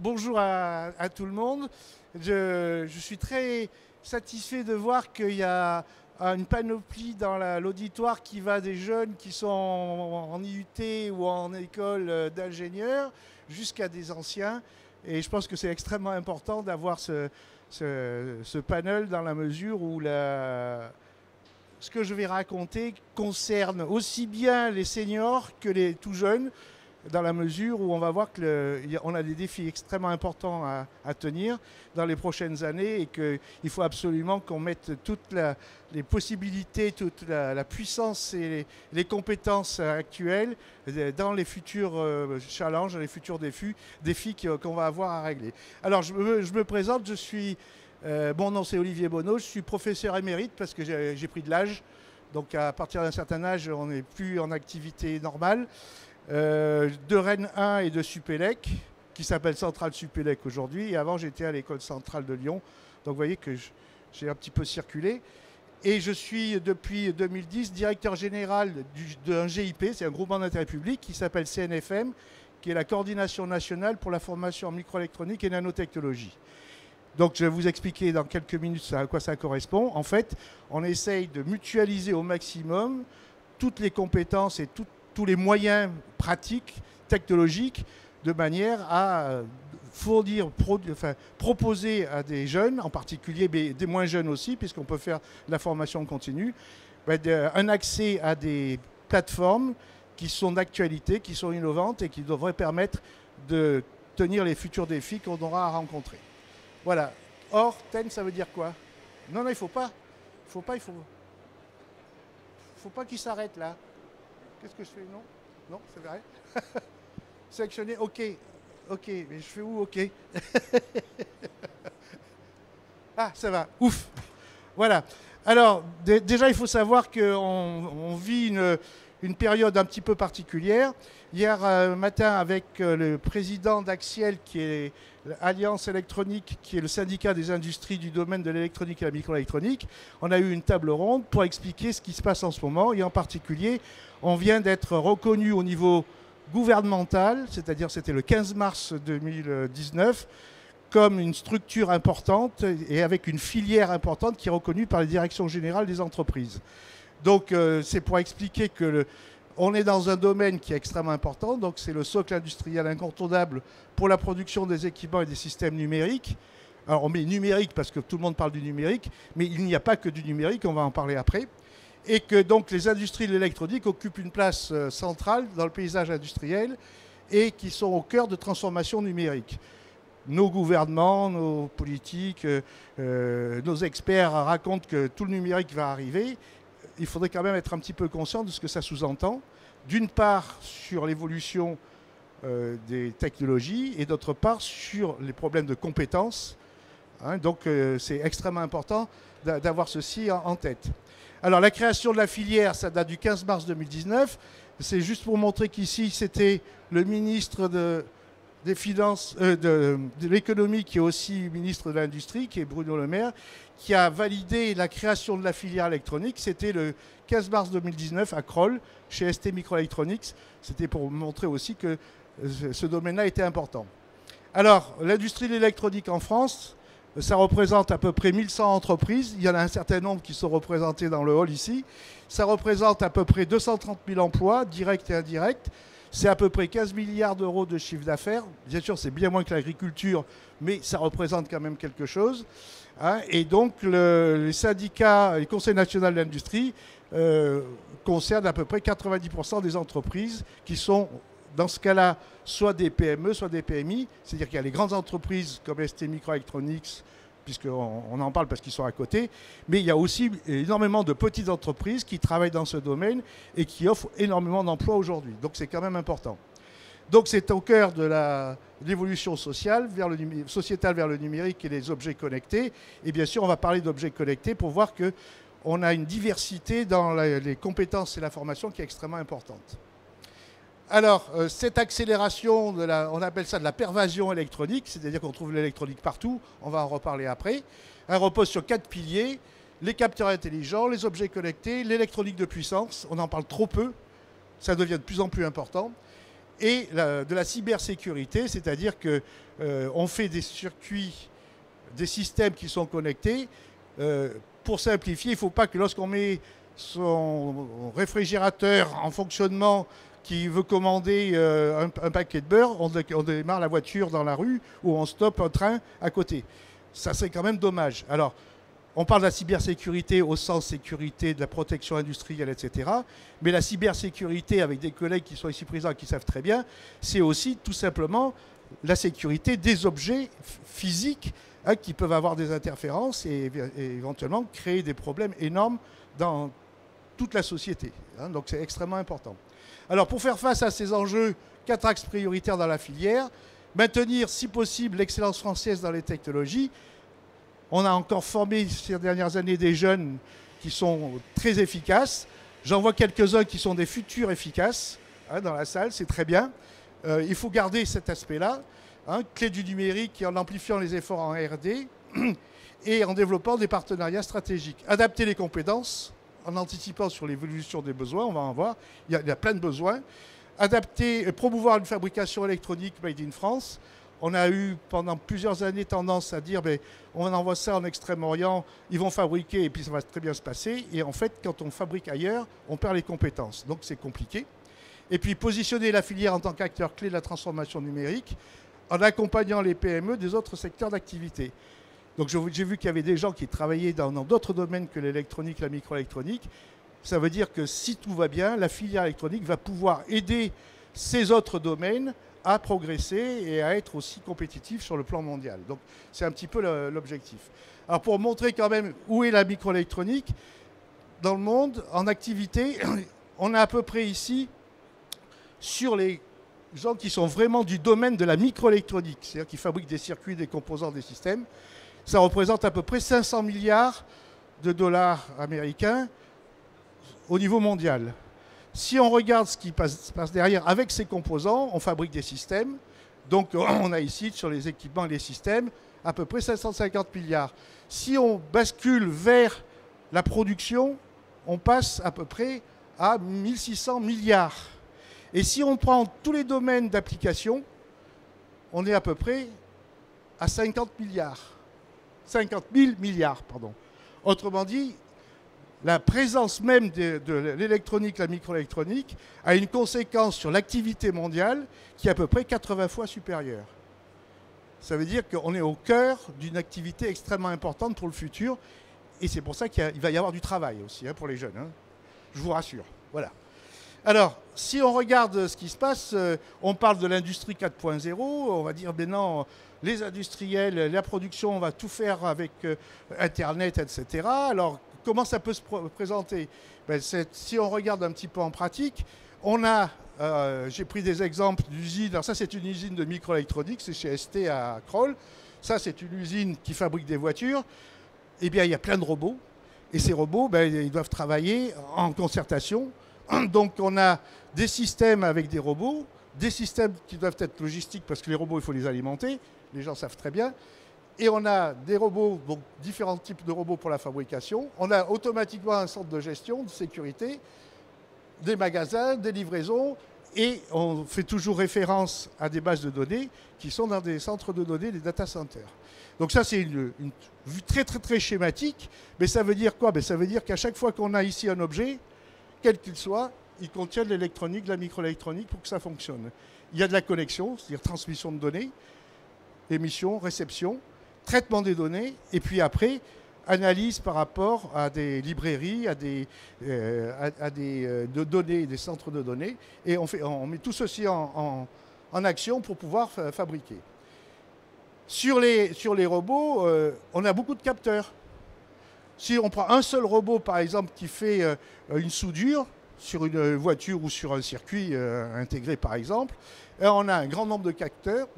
bonjour à tout le monde. Je suis très satisfait de voir qu'il y a une panoplie dans l'auditoire qui va des jeunes qui sont en IUT ou en école d'ingénieur jusqu'à des anciens. Et je pense que c'est extrêmement important d'avoir ce panel dans la mesure où ce que je vais raconter concerne aussi bien les seniors que les tout jeunes, dans la mesure où on va voir qu'on a des défis extrêmement importants à tenir dans les prochaines années et qu'il faut absolument qu'on mette toutes les possibilités, toute la puissance et les compétences actuelles dans les futurs challenges, les futurs défis qu'on va avoir à régler. Alors je me présente, mon nom c'est Olivier Bonneau, je suis professeur émérite parce que j'ai pris de l'âge. Donc à partir d'un certain âge, on n'est plus en activité normale. De Rennes 1 et de Supélec, qui s'appelle Centrale Supélec aujourd'hui. Et avant, j'étais à l'école centrale de Lyon. Donc vous voyez que j'ai un petit peu circulé. Et je suis depuis 2010 directeur général d'un GIP, c'est un groupement d'intérêt public qui s'appelle CNFM, qui est la coordination nationale pour la formation en microélectronique et nanotechnologie. Donc je vais vous expliquer dans quelques minutes à quoi ça correspond. En fait, on essaye de mutualiser au maximum toutes les compétences et tous les moyens pratiques, technologiques, de manière à proposer à des jeunes, en particulier mais des moins jeunes aussi, puisqu'on peut faire de la formation continue, un accès à des plateformes qui sont d'actualité, qui sont innovantes et qui devraient permettre de tenir les futurs défis qu'on aura à rencontrer. Voilà. Or, TEN, ça veut dire quoi? Non, il ne faut pas. Il faut pas qu'il s'arrête là. Qu'est-ce que je fais? Non? Non, c'est vrai. Sélectionner, ok. Ok, mais je fais où? Ok. Ah, ça va. Ouf. Voilà. Alors, déjà, il faut savoir qu'on vit une période un petit peu particulière. Hier matin, avec le président d'Axiel, qui est l'Alliance électronique, qui est le syndicat des industries du domaine de l'électronique et la microélectronique, on a eu une table ronde pour expliquer ce qui se passe en ce moment. Et en particulier, on vient d'être reconnu au niveau gouvernemental, c'est-à-dire c'était le 15 mars 2019, comme une structure importante et avec une filière importante qui est reconnue par les directions générales des entreprises. Donc c'est pour expliquer que on est dans un domaine qui est extrêmement important, donc c'est le socle industriel incontournable pour la production des équipements et des systèmes numériques. Alors on met numérique parce que tout le monde parle du numérique, mais il n'y a pas que du numérique, on va en parler après. Et que donc les industries de l'électronique occupent une place centrale dans le paysage industriel et qui sont au cœur de transformations numériques. Nos gouvernements, nos politiques, nos experts racontent que tout le numérique va arriver. Il faudrait quand même être un petit peu conscient de ce que ça sous-entend. D'une part, sur l'évolution des technologies et d'autre part, sur les problèmes de compétences. Donc, c'est extrêmement important d'avoir ceci en tête. Alors, la création de la filière, ça date du 15 mars 2019. C'est juste pour montrer qu'ici, c'était le ministre des Finances, de l'économie, qui est aussi ministre de l'Industrie, qui est Bruno Le Maire, qui a validé la création de la filière électronique. C'était le 15 mars 2019 à Crolles, chez ST Microelectronics. C'était pour montrer aussi que ce domaine-là était important. Alors, l'industrie de l'électronique en France, ça représente à peu près 1100 entreprises. Il y en a un certain nombre qui sont représentés dans le hall ici. Ça représente à peu près 230 000 emplois, directs et indirects. C'est à peu près 15 milliards d'euros de chiffre d'affaires. Bien sûr, c'est bien moins que l'agriculture, mais ça représente quand même quelque chose. Et donc, les syndicats, les conseils nationaux de l'industrie concernent à peu près 90% des entreprises qui sont, dans ce cas-là, soit des PME, soit des PMI. C'est-à-dire qu'il y a les grandes entreprises comme ST Microelectronics, puisqu'on en parle parce qu'ils sont à côté, mais il y a aussi énormément de petites entreprises qui travaillent dans ce domaine et qui offrent énormément d'emplois aujourd'hui. Donc c'est quand même important. Donc c'est au cœur de l'évolution sociétale vers le numérique et les objets connectés. Et bien sûr, on va parler d'objets connectés pour voir qu'on a une diversité dans les compétences et la formation qui est extrêmement importante. Alors, cette accélération, on appelle ça de la pervasion électronique, c'est-à-dire qu'on trouve l'électronique partout, on va en reparler après. Elle repose sur 4 piliers, les capteurs intelligents, les objets connectés, l'électronique de puissance, on en parle trop peu, ça devient de plus en plus important, et de la cybersécurité, c'est-à-dire qu'on fait des circuits, des systèmes qui sont connectés. Pour simplifier, il ne faut pas que lorsqu'on met son réfrigérateur en fonctionnement qui veut commander un paquet de beurre, on démarre la voiture dans la rue ou on stoppe un train à côté. Ça serait quand même dommage. Alors, on parle de la cybersécurité au sens sécurité, de la protection industrielle, etc. Mais la cybersécurité, avec des collègues qui sont ici présents et qui savent très bien, c'est aussi tout simplement la sécurité des objets physiques qui peuvent avoir des interférences et éventuellement créer des problèmes énormes dans toute la société. Donc c'est extrêmement important. Alors pour faire face à ces enjeux, 4 axes prioritaires dans la filière, maintenir si possible l'excellence française dans les technologies. On a encore formé ces dernières années des jeunes qui sont très efficaces. J'en vois quelques-uns qui sont des futurs efficaces dans la salle, c'est très bien. Il faut garder cet aspect-là, clé du numérique et en amplifiant les efforts en R&D et en développant des partenariats stratégiques. Adapter les compétences en anticipant sur l'évolution des besoins, on va en voir, il y a plein de besoins. Adapter et promouvoir une fabrication électronique made in France. On a eu pendant plusieurs années tendance à dire on envoie ça en Extrême-Orient, ils vont fabriquer et puis ça va très bien se passer. Et en fait, quand on fabrique ailleurs, on perd les compétences. Donc c'est compliqué. Et puis positionner la filière en tant qu'acteur clé de la transformation numérique en accompagnant les PME des autres secteurs d'activité. Donc j'ai vu qu'il y avait des gens qui travaillaient dans d'autres domaines que l'électronique, la microélectronique. Ça veut dire que si tout va bien, la filière électronique va pouvoir aider ces autres domaines à progresser et à être aussi compétitif sur le plan mondial. Donc c'est un petit peu l'objectif. Alors pour montrer quand même où est la microélectronique dans le monde, en activité, on a à peu près ici, sur les gens qui sont vraiment du domaine de la microélectronique, c'est-à-dire qui fabriquent des circuits, des composants, des systèmes, ça représente à peu près 500 milliards de dollars américains au niveau mondial. Si on regarde ce qui se passe derrière avec ces composants, on fabrique des systèmes. Donc on a ici, sur les équipements et les systèmes, à peu près 550 milliards. Si on bascule vers la production, on passe à peu près à 1600 milliards. Et si on prend tous les domaines d'application, on est à peu près à 50 milliards. 50 000 milliards, pardon. Autrement dit, la présence même de l'électronique, la microélectronique, a une conséquence sur l'activité mondiale qui est à peu près 80 fois supérieure. Ça veut dire qu'on est au cœur d'une activité extrêmement importante pour le futur. Et c'est pour ça qu'il va y avoir du travail aussi pour les jeunes. Je vous rassure. Voilà. Alors, si on regarde ce qui se passe, on parle de l'industrie 4.0, on va dire, ben non, les industriels, la production, on va tout faire avec Internet, etc. Alors, comment ça peut se présenter? Si on regarde un petit peu en pratique, on a, j'ai pris des exemples d'usines. Alors ça, c'est une usine de microélectronique, c'est chez ST à Crolles. Ça, c'est une usine qui fabrique des voitures. Eh bien, il y a plein de robots. Et ces robots, ils doivent travailler en concertation. Donc, on a des systèmes avec des robots, des systèmes qui doivent être logistiques parce que les robots, il faut les alimenter. Les gens savent très bien. Et on a des robots, donc différents types de robots pour la fabrication. On a automatiquement un centre de gestion, de sécurité, des magasins, des livraisons. Et on fait toujours référence à des bases de données qui sont dans des centres de données, des data centers. Donc ça, c'est une vue très, très, très schématique. Mais ça veut dire quoi? Ça veut dire qu'à chaque fois qu'on a ici un objet, quel qu'il soit, il contient de l'électronique, de la microélectronique pour que ça fonctionne. Il y a de la connexion, c'est-à-dire transmission de données, émission, réception, traitement des données, et puis après, analyse par rapport à des librairies, à des données, des centres de données, et on met tout ceci en action pour pouvoir fabriquer. Sur les robots, on a beaucoup de capteurs. Si on prend un seul robot, par exemple, qui fait une soudure sur une voiture ou sur un circuit intégré, par exemple, on a un grand nombre de capteurs,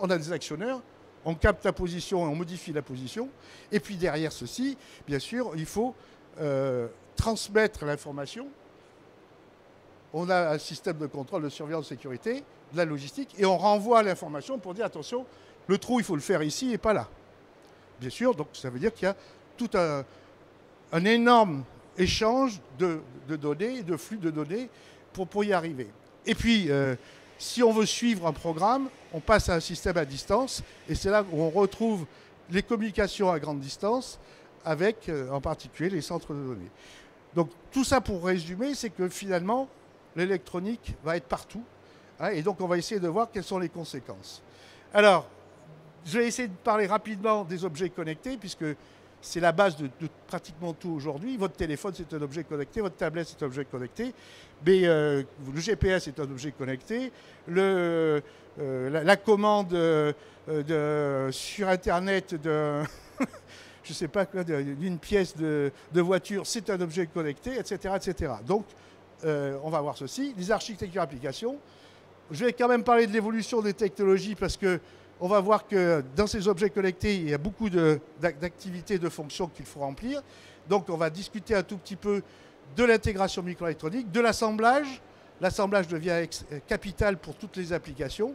on a des actionneurs, on capte la position et on modifie la position. Et puis derrière ceci, bien sûr, il faut transmettre l'information. On a un système de contrôle, de surveillance, de sécurité, de la logistique, et on renvoie l'information pour dire, attention, le trou, il faut le faire ici et pas là. Bien sûr, donc ça veut dire qu'il y a tout un énorme échange de données, de flux de données pour y arriver. Et puis, Si on veut suivre un programme, on passe à un système à distance, et c'est là où on retrouve les communications à grande distance, avec en particulier les centres de données. Donc tout ça pour résumer, c'est que finalement, l'électronique va être partout, hein, et donc on va essayer de voir quelles sont les conséquences. Alors, je vais essayer de parler rapidement des objets connectés, puisque c'est la base de pratiquement tout aujourd'hui. Votre téléphone, c'est un objet connecté, votre tablette, c'est un objet connecté, mais le GPS est un objet connecté, la commande sur Internet je ne sais pas quoi, d'une pièce de voiture, c'est un objet connecté, etc. etc. Donc, on va voir ceci. Les architectures applications. Je vais quand même parler de l'évolution des technologies parce que on va voir que dans ces objets connectés, il y a beaucoup d'activités, de fonctions qu'il faut remplir. Donc, on va discuter un tout petit peu de l'intégration microélectronique, de l'assemblage. L'assemblage devient capital pour toutes les applications.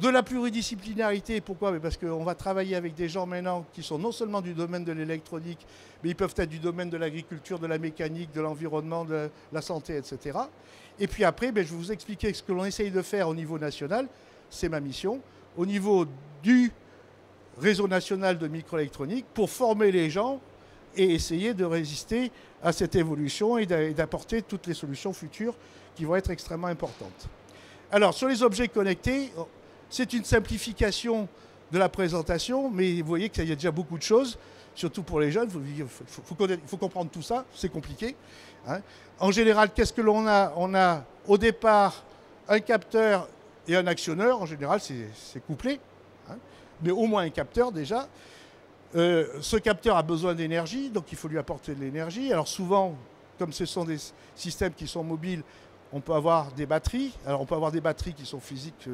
De la pluridisciplinarité, pourquoi? Parce qu'on va travailler avec des gens maintenant qui sont non seulement du domaine de l'électronique, mais ils peuvent être du domaine de l'agriculture, de la mécanique, de l'environnement, de la santé, etc. Et puis après, je vais vous expliquer ce que l'on essaye de faire au niveau national, c'est ma mission, au niveau du réseau national de microélectronique, pour former les gens et essayer de résister à cette évolution et d'apporter toutes les solutions futures qui vont être extrêmement importantes. Alors, sur les objets connectés, c'est une simplification de la présentation, mais vous voyez qu'il y a déjà beaucoup de choses, surtout pour les jeunes. Il faut comprendre tout ça, c'est compliqué, hein. En général, qu'est-ce que l'on a? On a au départ un capteur et un actionneur. En général, c'est couplé, hein, mais au moins un capteur déjà. Ce capteur a besoin d'énergie, donc il faut lui apporter de l'énergie. Alors souvent, comme ce sont des systèmes qui sont mobiles, on peut avoir des batteries. Alors on peut avoir des batteries qui sont physiques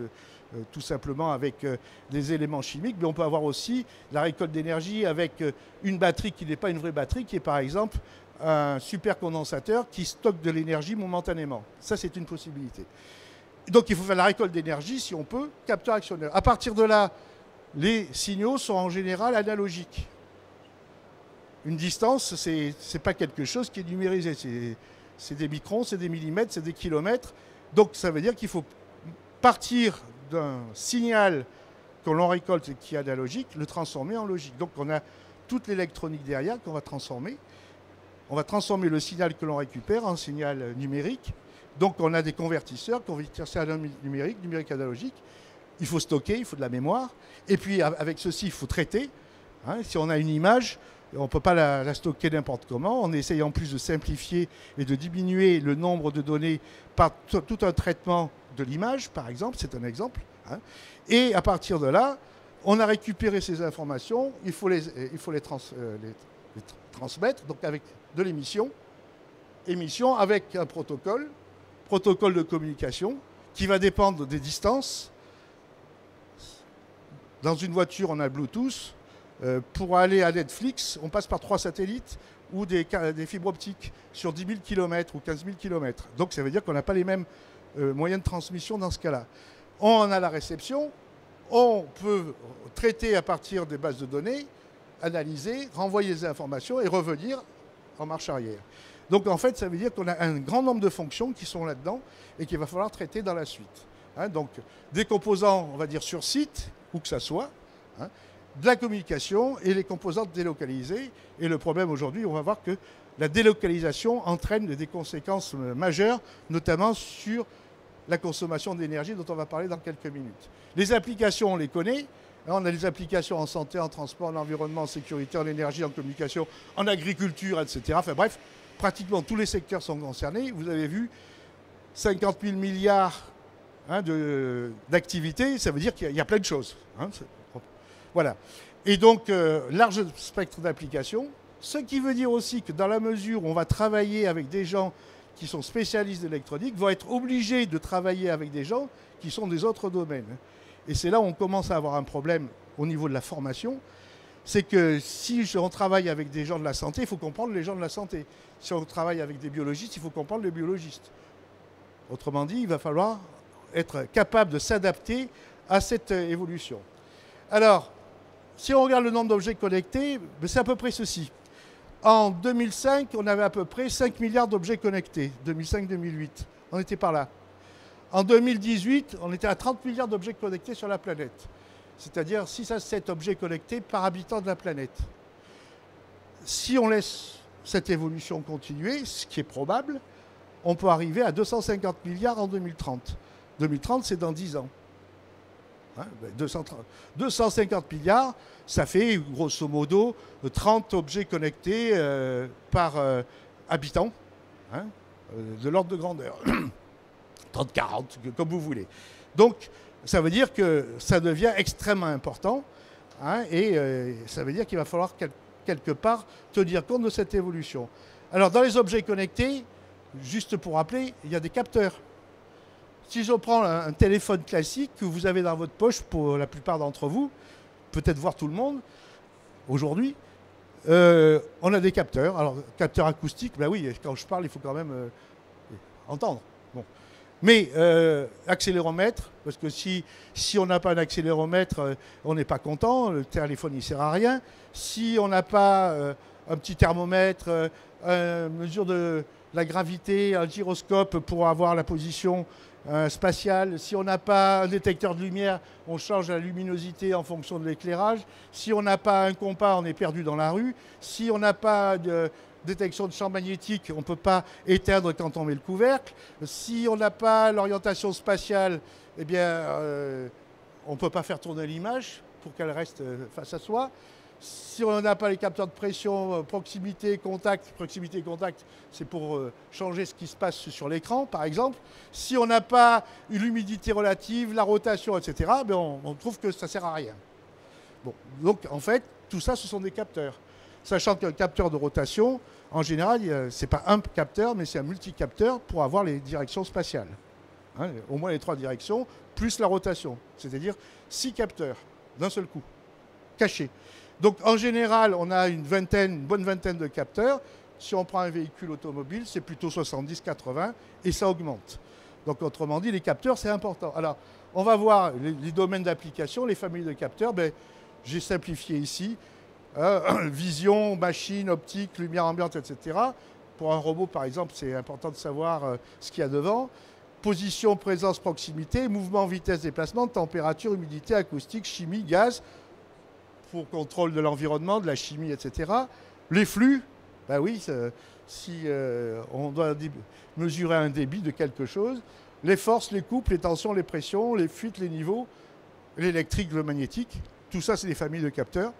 tout simplement avec des éléments chimiques, mais on peut avoir aussi la récolte d'énergie avec une batterie qui n'est pas une vraie batterie, qui est par exemple un supercondensateur qui stocke de l'énergie momentanément. Ça, c'est une possibilité. Donc il faut faire la récolte d'énergie, si on peut, capteur actionneur. À partir de là, les signaux sont en général analogiques. Une distance, ce n'est pas quelque chose qui est numérisé. C'est des microns, c'est des millimètres, c'est des kilomètres. Donc ça veut dire qu'il faut partir d'un signal que l'on récolte et qui est analogique, le transformer en logique. Donc on a toute l'électronique derrière qu'on va transformer. On va transformer le signal que l'on récupère en signal numérique. Donc on a des convertisseurs, convertisseurs numérique, numérique analogique. Il faut stocker, il faut de la mémoire. Et puis avec ceci, il faut traiter. Hein, si on a une image, on ne peut pas la stocker n'importe comment. On essaye en plus de simplifier et de diminuer le nombre de données par tout un traitement de l'image, par exemple. C'est un exemple. Hein. Et à partir de là, on a récupéré ces informations. Il faut les transmettre, donc avec de l'émission. Émission avec un protocole de communication qui va dépendre des distances. Dans une voiture, on a Bluetooth. Pour aller à Netflix, on passe par 3 satellites ou des fibres optiques sur 10 000 km ou 15 000 km. Donc ça veut dire qu'on n'a pas les mêmes moyens de transmission dans ce cas-là. On a la réception, on peut traiter à partir des bases de données, analyser, renvoyer les informations et revenir en marche arrière. Donc en fait, ça veut dire qu'on a un grand nombre de fonctions qui sont là-dedans et qu'il va falloir traiter dans la suite. Hein, donc des composants, on va dire sur site, où que ça soit, hein, de la communication et les composantes délocalisées. Et le problème aujourd'hui, on va voir que la délocalisation entraîne des conséquences majeures, notamment sur la consommation d'énergie dont on va parler dans quelques minutes. Les applications, on les connaît. On a les applications en santé, en transport, en environnement, en sécurité, en énergie, en communication, en agriculture, etc. Enfin bref, pratiquement tous les secteurs sont concernés. Vous avez vu 50 000 milliards d'activités, ça veut dire qu'il y a plein de choses. Hein, voilà. Et donc, large spectre d'applications, ce qui veut dire aussi que dans la mesure où on va travailler avec des gens qui sont spécialistes d'électronique, vont être obligés de travailler avec des gens qui sont des autres domaines. Et c'est là où on commence à avoir un problème au niveau de la formation. C'est que si on travaille avec des gens de la santé, il faut comprendre les gens de la santé. Si on travaille avec des biologistes, il faut comprendre les biologistes. Autrement dit, il va falloir être capable de s'adapter à cette évolution. Alors, si on regarde le nombre d'objets connectés, c'est à peu près ceci. En 2005, on avait à peu près 5 milliards d'objets connectés. 2005-2008, on était par là. En 2018, on était à 30 milliards d'objets connectés sur la planète. C'est-à-dire 6 à 7 objets connectés par habitant de la planète. Si on laisse cette évolution continuer, ce qui est probable, on peut arriver à 250 milliards en 2030. 2030, c'est dans 10 ans. Hein, 250 milliards, ça fait grosso modo 30 objets connectés par habitant, hein, de l'ordre de grandeur. 30, 40, comme vous voulez. Donc, ça veut dire que ça devient extrêmement important, hein, et ça veut dire qu'il va falloir quelque part tenir compte de cette évolution. Alors, dans les objets connectés, juste pour rappeler, il y a des capteurs. Si je prends un téléphone classique que vous avez dans votre poche, pour la plupart d'entre vous, peut-être voir tout le monde, aujourd'hui, on a des capteurs. Alors, capteurs acoustiques, ben oui, quand je parle, il faut quand même entendre. Bon. Mais accéléromètre, parce que si on n'a pas un accéléromètre, on n'est pas content, le téléphone il ne sert à rien. Si on n'a pas un petit thermomètre, une mesure de la gravité, un gyroscope pour avoir la position spatiale, si on n'a pas un détecteur de lumière, on change la luminosité en fonction de l'éclairage. Si on n'a pas un compas, on est perdu dans la rue. Si on n'a pas de détection de champ magnétique, on ne peut pas éteindre quand on met le couvercle. Si on n'a pas l'orientation spatiale, eh bien, on ne peut pas faire tourner l'image pour qu'elle reste face à soi. Si on n'a pas les capteurs de pression, proximité, contact, c'est pour changer ce qui se passe sur l'écran, par exemple. Si on n'a pas l'humidité relative, la rotation, etc., ben on trouve que ça ne sert à rien. Bon, donc, en fait, tout ça, ce sont des capteurs. Sachant qu'un capteur de rotation, en général, ce n'est pas un capteur, mais c'est un multicapteur pour avoir les directions spatiales. Hein, au moins les 3 directions, plus la rotation. C'est-à-dire 6 capteurs d'un seul coup, cachés. Donc en général, on a une bonne vingtaine de capteurs. Si on prend un véhicule automobile, c'est plutôt 70, 80, et ça augmente. Donc autrement dit, les capteurs, c'est important. Alors, on va voir les domaines d'application, les familles de capteurs. Ben, j'ai simplifié ici. Vision, machine, optique, lumière ambiante, etc. Pour un robot, par exemple, c'est important de savoir ce qu'il y a devant. Position, présence, proximité, mouvement, vitesse, déplacement, température, humidité, acoustique, chimie, gaz, pour contrôle de l'environnement, de la chimie, etc. Les flux, ben oui, si on doit mesurer un débit de quelque chose. Les forces, les couples, les tensions, les pressions, les fuites, les niveaux, l'électrique, le magnétique. Tout ça, c'est des familles de capteurs.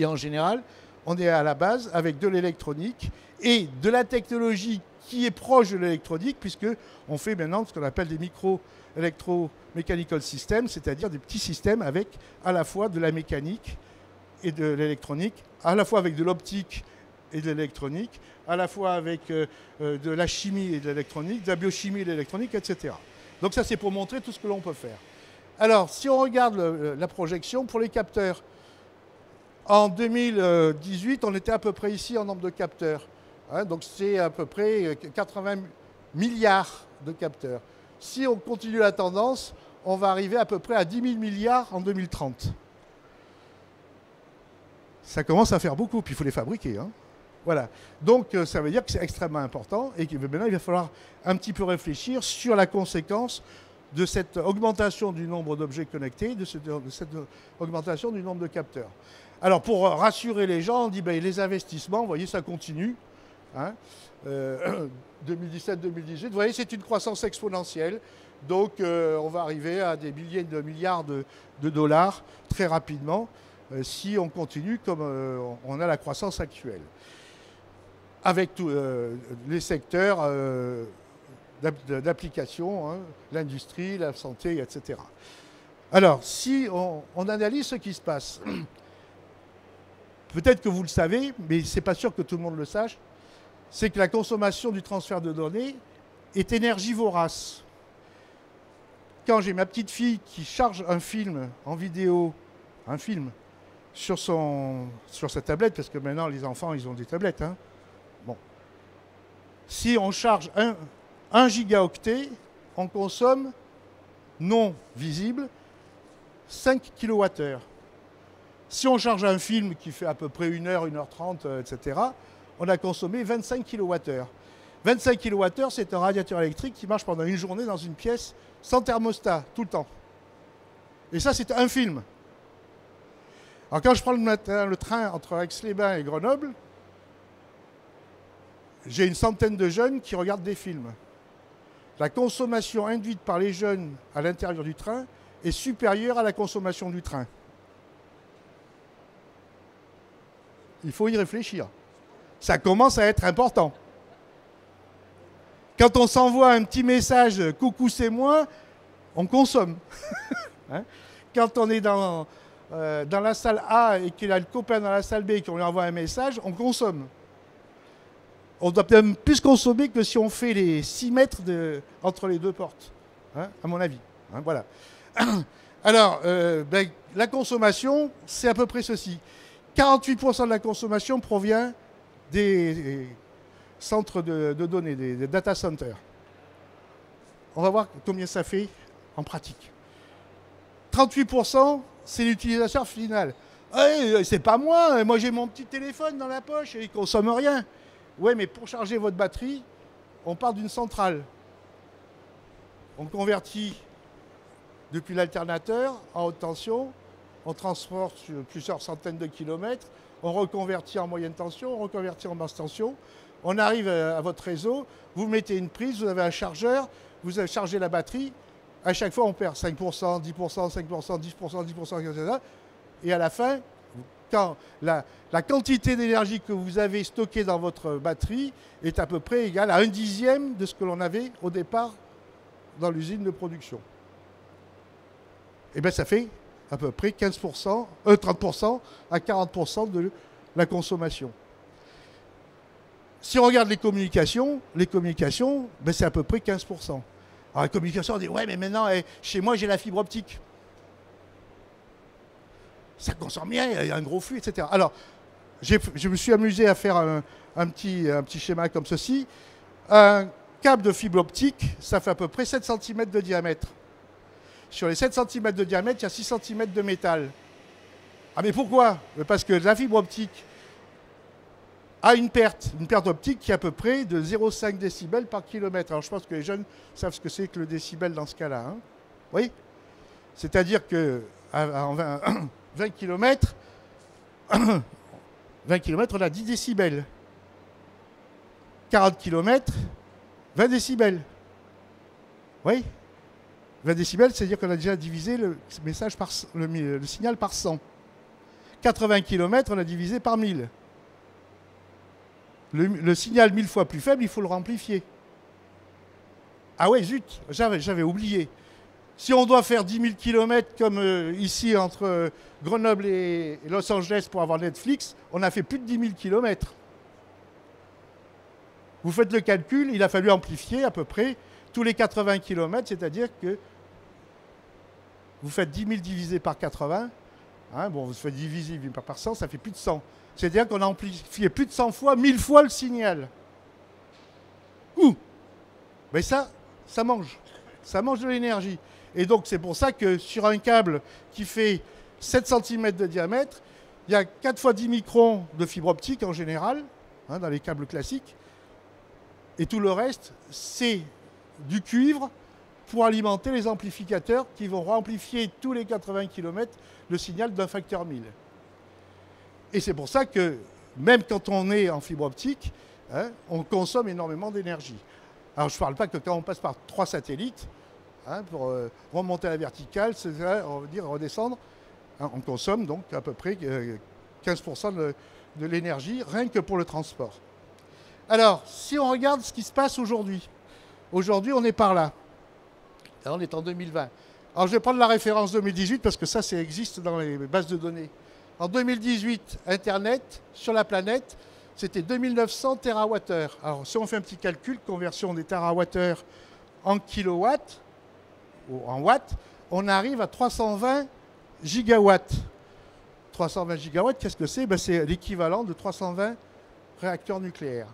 Et en général, on est à la base avec de l'électronique et de la technologie qui est proche de l'électronique, puisqu'on fait maintenant ce qu'on appelle des micro-electro-mechanical systems, c'est-à-dire des petits systèmes avec à la fois de la mécanique et de l'électronique, à la fois avec de l'optique et de l'électronique, à la fois avec de la chimie et de l'électronique, de la biochimie et de l'électronique, etc. Donc ça, c'est pour montrer tout ce que l'on peut faire. Alors, si on regarde la projection pour les capteurs, en 2018, on était à peu près ici en nombre de capteurs. Hein, donc c'est à peu près 80 milliards de capteurs. Si on continue la tendance, on va arriver à peu près à 10 000 milliards en 2030. Ça commence à faire beaucoup, puis il faut les fabriquer. Hein. Voilà. Donc ça veut dire que c'est extrêmement important et que maintenant il va falloir un petit peu réfléchir sur la conséquence de cette augmentation du nombre d'objets connectés, de cette augmentation du nombre de capteurs. Alors, pour rassurer les gens, on dit ben, les investissements, vous voyez, ça continue. Hein, 2017-2018, vous voyez, c'est une croissance exponentielle. Donc, on va arriver à des milliers de milliards de dollars très rapidement si on continue comme on a la croissance actuelle. Avec tous les secteurs d'application, hein, l'industrie, la santé, etc. Alors, si on analyse ce qui se passe, peut-être que vous le savez, mais ce n'est pas sûr que tout le monde le sache, c'est que la consommation du transfert de données est énergivorace. Quand j'ai ma petite fille qui charge un film en vidéo, un film, sur sa tablette, parce que maintenant les enfants ils ont des tablettes, hein. Bon. Si on charge 1 gigaoctet, on consomme, non visible, 5 kWh. Si on charge un film qui fait à peu près 1 heure, 1h30, etc., on a consommé 25 kWh. 25 kWh, c'est un radiateur électrique qui marche pendant une journée dans une pièce sans thermostat, tout le temps. Et ça, c'est un film. Alors quand je prends le matin le train entre Aix-les-Bains et Grenoble, j'ai une centaine de jeunes qui regardent des films. La consommation induite par les jeunes à l'intérieur du train est supérieure à la consommation du train. Il faut y réfléchir. Ça commence à être important. Quand on s'envoie un petit message « Coucou, c'est moi », on consomme. Hein? Quand on est dans la salle A et qu'il y a le copain dans la salle B et qu'on lui envoie un message, on consomme. On doit même plus consommer que si on fait les 6 mètres entre les deux portes, hein, à mon avis. Hein, voilà. Alors, la consommation, c'est à peu près ceci. 48% de la consommation provient des centres de données, des data centers. On va voir combien ça fait en pratique. 38%, c'est l'utilisateur final. Hey, c'est pas moi j'ai mon petit téléphone dans la poche et il ne consomme rien. Oui, mais pour charger votre batterie, on part d'une centrale. On convertit depuis l'alternateur en haute tension, on transporte sur plusieurs centaines de kilomètres, on reconvertit en moyenne tension, on reconvertit en basse tension, on arrive à votre réseau, vous mettez une prise, vous avez un chargeur, vous avez chargé la batterie, à chaque fois on perd 5%, 10%, 5%, 10%, 10%, etc. Et à la fin, quand la quantité d'énergie que vous avez stockée dans votre batterie est à peu près égale à 1/10 de ce que l'on avait au départ dans l'usine de production. Et bien ça fait à peu près 30% à 40% de la consommation. Si on regarde les communications, ben c'est à peu près 15%. Alors les communications, on dit, ouais, mais maintenant, chez moi, j'ai la fibre optique. Ça consomme bien, il y a un gros flux, etc. Alors, je me suis amusé à faire un petit schéma comme ceci. Un câble de fibre optique, ça fait à peu près 7 cm de diamètre. Sur les 7 cm de diamètre, il y a 6 cm de métal. Ah mais pourquoi? Parce que la fibre optique a une perte optique qui est à peu près de 0,5 décibels par kilomètre. Alors je pense que les jeunes savent ce que c'est que le décibel dans ce cas-là. Hein, oui. C'est-à-dire qu'en 20 km, 20 km, on a 10 décibels. 40 km, 20 décibels. Oui. 20 décibels, c'est-à-dire qu'on a déjà divisé le signal par 100. 80 km, on a divisé par 1000. Le signal 1000 fois plus faible, il faut le amplifier. Ah ouais, zut, j'avais oublié. Si on doit faire 10 000 km comme ici entre Grenoble et Los Angeles pour avoir Netflix, on a fait plus de 10 000 km. Vous faites le calcul, il a fallu amplifier à peu près tous les 80 km, c'est-à-dire que vous faites 10 000 divisé par 80, hein, bon, vous faites diviser par 100, ça fait plus de 100. C'est-à-dire qu'on a amplifié plus de 100 fois, 1000 fois le signal. Ouh! Mais ça mange. Ça mange de l'énergie. Et donc, c'est pour ça que sur un câble qui fait 7 cm de diamètre, il y a 4 fois 10 microns de fibre optique en général, hein, dans les câbles classiques. Et tout le reste, c'est du cuivre pour alimenter les amplificateurs qui vont amplifier tous les 80 km le signal d'un facteur 1000. Et c'est pour ça que, même quand on est en fibre optique, hein, on consomme énormément d'énergie. Alors, je ne parle pas que quand on passe par 3 satellites, hein, pour remonter à la verticale, on va dire redescendre, hein, on consomme donc à peu près 15% de l'énergie, rien que pour le transport. Alors, si on regarde ce qui se passe aujourd'hui, on est par là. Alors, on est en 2020. Alors, je vais prendre la référence 2018 parce que ça existe dans les bases de données. En 2018, Internet, sur la planète, c'était 2900 TWh. Alors, si on fait un petit calcul, conversion des TWh en kilowatts, ou en watts, on arrive à 320 gigawatts. 320 gigawatts, qu'est-ce que c'est? Ben, c'est l'équivalent de 320 réacteurs nucléaires.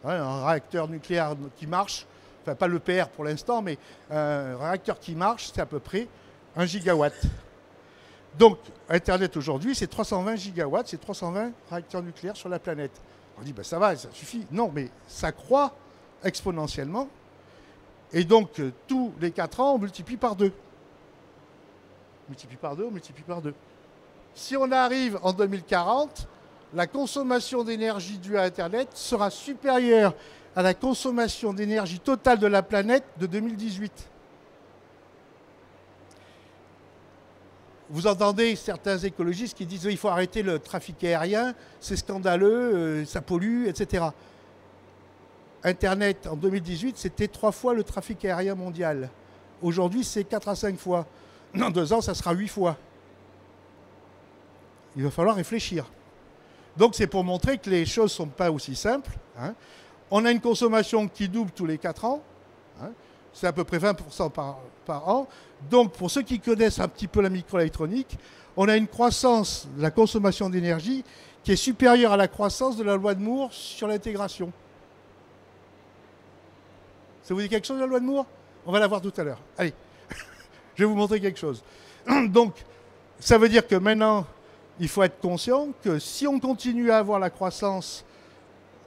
Ouais, un réacteur nucléaire qui marche, enfin pas l'EPR pour l'instant, mais un réacteur qui marche, c'est à peu près 1 gigawatt. Donc, Internet aujourd'hui, c'est 320 gigawatts, c'est 320 réacteurs nucléaires sur la planète. On dit, ben ça va, ça suffit. Non, mais ça croît exponentiellement. Et donc, tous les 4 ans, on multiplie par 2. On multiplie par 2, on multiplie par 2. Si on arrive en 2040, la consommation d'énergie due à Internet sera supérieure à la consommation d'énergie totale de la planète de 2018. Vous entendez certains écologistes qui disent qu'il faut arrêter le trafic aérien, c'est scandaleux, ça pollue, etc. Internet en 2018, c'était 3 fois le trafic aérien mondial. Aujourd'hui, c'est 4 à 5 fois. Dans 2 ans, ça sera 8 fois. Il va falloir réfléchir. Donc c'est pour montrer que les choses ne sont pas aussi simples. Hein. On a une consommation qui double tous les 4 ans. Hein. C'est à peu près 20% par an. Donc pour ceux qui connaissent un petit peu la microélectronique, on a une croissance de la consommation d'énergie qui est supérieure à la croissance de la loi de Moore sur l'intégration. Ça vous dit quelque chose, la loi de Moore? On va la voir tout à l'heure. Allez, je vais vous montrer quelque chose. Donc ça veut dire que maintenant, il faut être conscient que si on continue à avoir la croissance,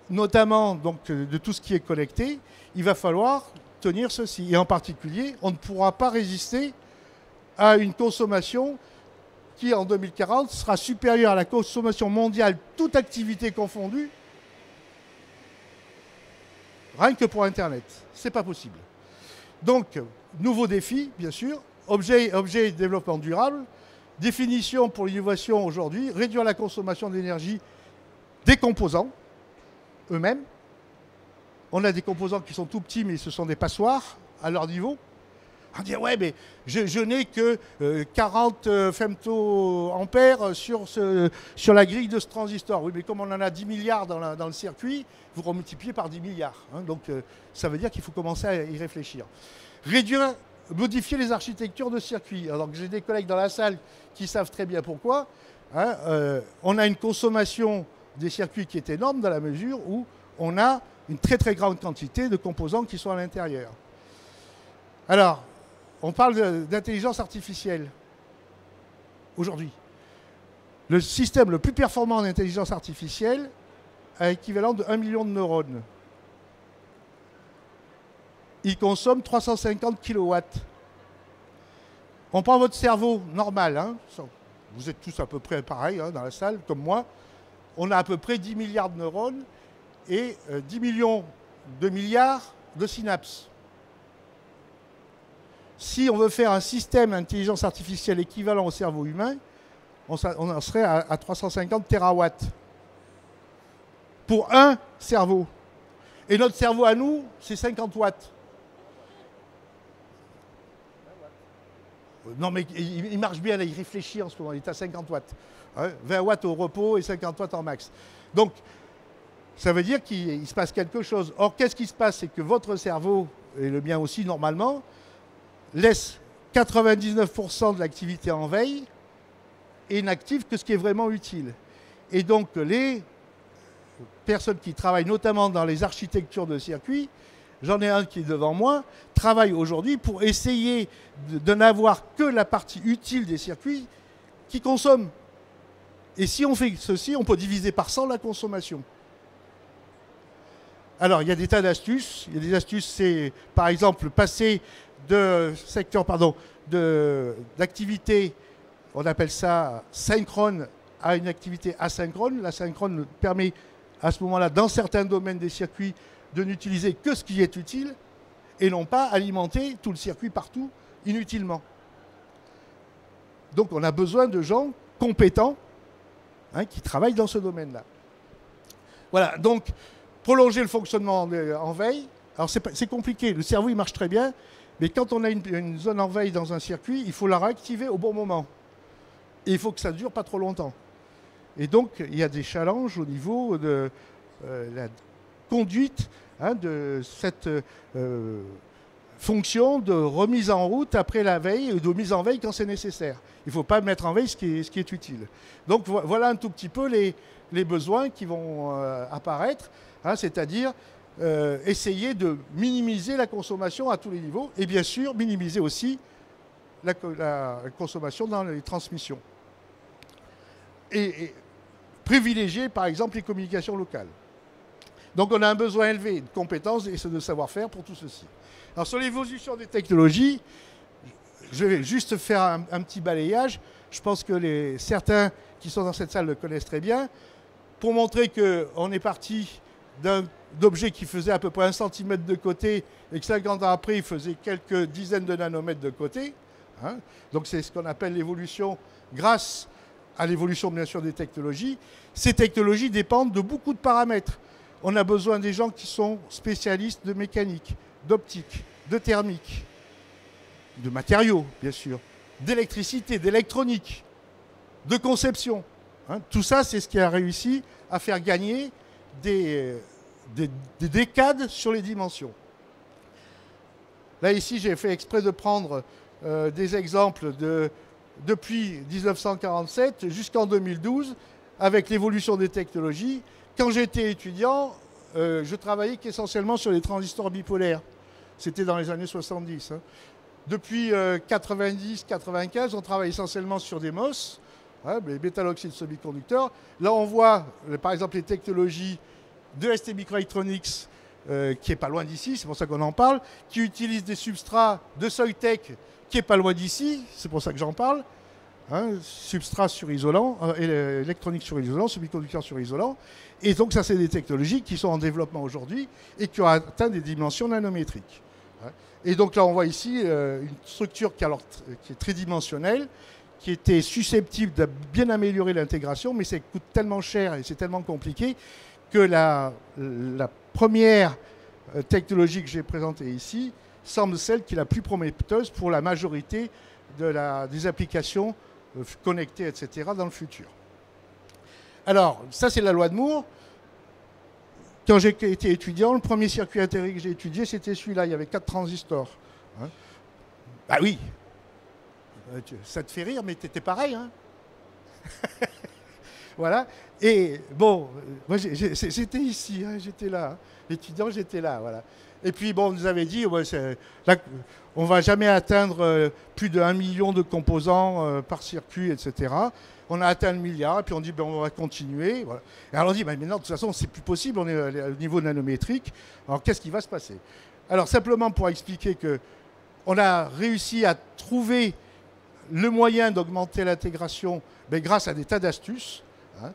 notamment donc, de tout ce qui est connecté, il va falloir tenir ceci. Et en particulier, on ne pourra pas résister à une consommation qui, en 2040, sera supérieure à la consommation mondiale, toute activité confondue, rien que pour Internet. Ce n'est pas possible. Donc, nouveau défi, bien sûr, objet et développement durable. Définition pour l'innovation aujourd'hui, réduire la consommation d'énergie des composants eux-mêmes. On a des composants qui sont tout petits, mais ce sont des passoires à leur niveau. On dit, ouais, mais je n'ai que 40 femtoampères sur la grille de ce transistor. Oui, mais comme on en a 10 milliards dans le circuit, vous remultipliez par 10 milliards. Hein, donc, ça veut dire qu'il faut commencer à y réfléchir. Modifier les architectures de circuits. Alors que j'ai des collègues dans la salle qui savent très bien pourquoi. Hein, on a une consommation des circuits qui est énorme dans la mesure où on a une très très grande quantité de composants qui sont à l'intérieur. Alors, on parle d'intelligence artificielle aujourd'hui. Le système le plus performant en intelligence artificielle a l'équivalent de 1 million de neurones. Il consomme 350 kilowatts. On prend votre cerveau normal, hein, vous êtes tous à peu près pareils hein, dans la salle, comme moi. On a à peu près 10 milliards de neurones et 10 millions de milliards de synapses. Si on veut faire un système d'intelligence artificielle équivalent au cerveau humain, on en serait à 350 terawatts pour un cerveau. Et notre cerveau à nous, c'est 50 watts. Non, mais il marche bien, là, il réfléchit en ce moment, il est à 50 watts. Hein, 20 watts au repos et 50 watts en max. Donc, ça veut dire qu'il se passe quelque chose. Or, qu'est-ce qui se passe? C'est que votre cerveau, et le mien aussi normalement, laisse 99% de l'activité en veille et n'active que ce qui est vraiment utile. Et donc, les personnes qui travaillent notamment dans les architectures de circuits, j'en ai un qui est devant moi, travaille aujourd'hui pour essayer de n'avoir que la partie utile des circuits qui consomment. Et si on fait ceci, on peut diviser par 100 la consommation. Alors, il y a des tas d'astuces. Il y a des astuces, c'est par exemple passer de secteur, d'activité, on appelle ça synchrone, à une activité asynchrone. La synchrone permet à ce moment-là, dans certains domaines des circuits, de n'utiliser que ce qui est utile et non pas alimenter tout le circuit partout inutilement. Donc on a besoin de gens compétents hein, qui travaillent dans ce domaine-là. Voilà, donc prolonger le fonctionnement en veille. Alors c'est compliqué, le cerveau il marche très bien, mais quand on a une zone en veille dans un circuit, il faut la réactiver au bon moment. Et il faut que ça ne dure pas trop longtemps. Et donc il y a des challenges au niveau de la conduite hein, de cette fonction de remise en route après la veille, de mise en veille quand c'est nécessaire. Il ne faut pas mettre en veille ce qui est utile. Donc voilà un tout petit peu les besoins qui vont apparaître, hein, c'est-à-dire essayer de minimiser la consommation à tous les niveaux et bien sûr minimiser aussi la consommation dans les transmissions. Et privilégier par exemple les communications locales. Donc on a un besoin élevé de compétences et de savoir-faire pour tout ceci. Alors sur l'évolution des technologies, je vais juste faire un petit balayage. Je pense que certains qui sont dans cette salle le connaissent très bien. Pour montrer qu'on est parti d'un objet qui faisait à peu près 1 cm de côté et que 50 ans après, il faisait quelques dizaines de nanomètres de côté. Hein. Donc c'est ce qu'on appelle l'évolution grâce à l'évolution bien sûr des technologies. Ces technologies dépendent de beaucoup de paramètres. On a besoin des gens qui sont spécialistes de mécanique, d'optique, de thermique, de matériaux, bien sûr, d'électricité, d'électronique, de conception. Hein. Tout ça, c'est ce qui a réussi à faire gagner des décades sur les dimensions. Là, ici, j'ai fait exprès de prendre des exemples depuis 1947 jusqu'en 2012, avec l'évolution des technologies. Quand j'étais étudiant, je travaillais essentiellement sur les transistors bipolaires. C'était dans les années 70. Hein. Depuis 90-95, on travaille essentiellement sur des MOS, hein, les métalloxydes semi-conducteurs. Là, on voit, par exemple, les technologies de ST Microelectronics, qui est pas loin d'ici, c'est pour ça qu'on en parle, qui utilisent des substrats de Soitec, qui est pas loin d'ici, c'est pour ça que j'en parle. Hein, substrat sur isolant, électronique sur isolant, semi-conducteur sur isolant. Et donc ça, c'est des technologies qui sont en développement aujourd'hui et qui ont atteint des dimensions nanométriques. Et donc là, on voit ici une structure qui est tridimensionnelle, qui était susceptible de bien améliorer l'intégration, mais ça coûte tellement cher et c'est tellement compliqué que la première technologie que j'ai présentée ici semble celle qui est la plus prometteuse pour la majorité des applications connectées, etc., dans le futur. Alors, ça, c'est la loi de Moore. Quand j'ai été étudiant, le premier circuit intégré que j'ai étudié, c'était celui-là. Il y avait 4 transistors. Hein. Bah oui, ça te fait rire, mais t'étais pareil. Hein. Voilà. Et bon, moi, j'étais ici, hein, j'étais là. Hein. L'étudiant, j'étais là, voilà. Et puis, bon, on nous avait dit, ouais, là, on ne va jamais atteindre plus de 1 million de composants par circuit, etc. On a atteint le milliard, et puis on dit, ben, on va continuer. Voilà. Et alors on dit, ben, maintenant, de toute façon, c'est plus possible, on est au niveau nanométrique. Alors, qu'est-ce qui va se passer? Alors, simplement pour expliquer qu'on a réussi à trouver le moyen d'augmenter l'intégration grâce à des tas d'astuces, hein,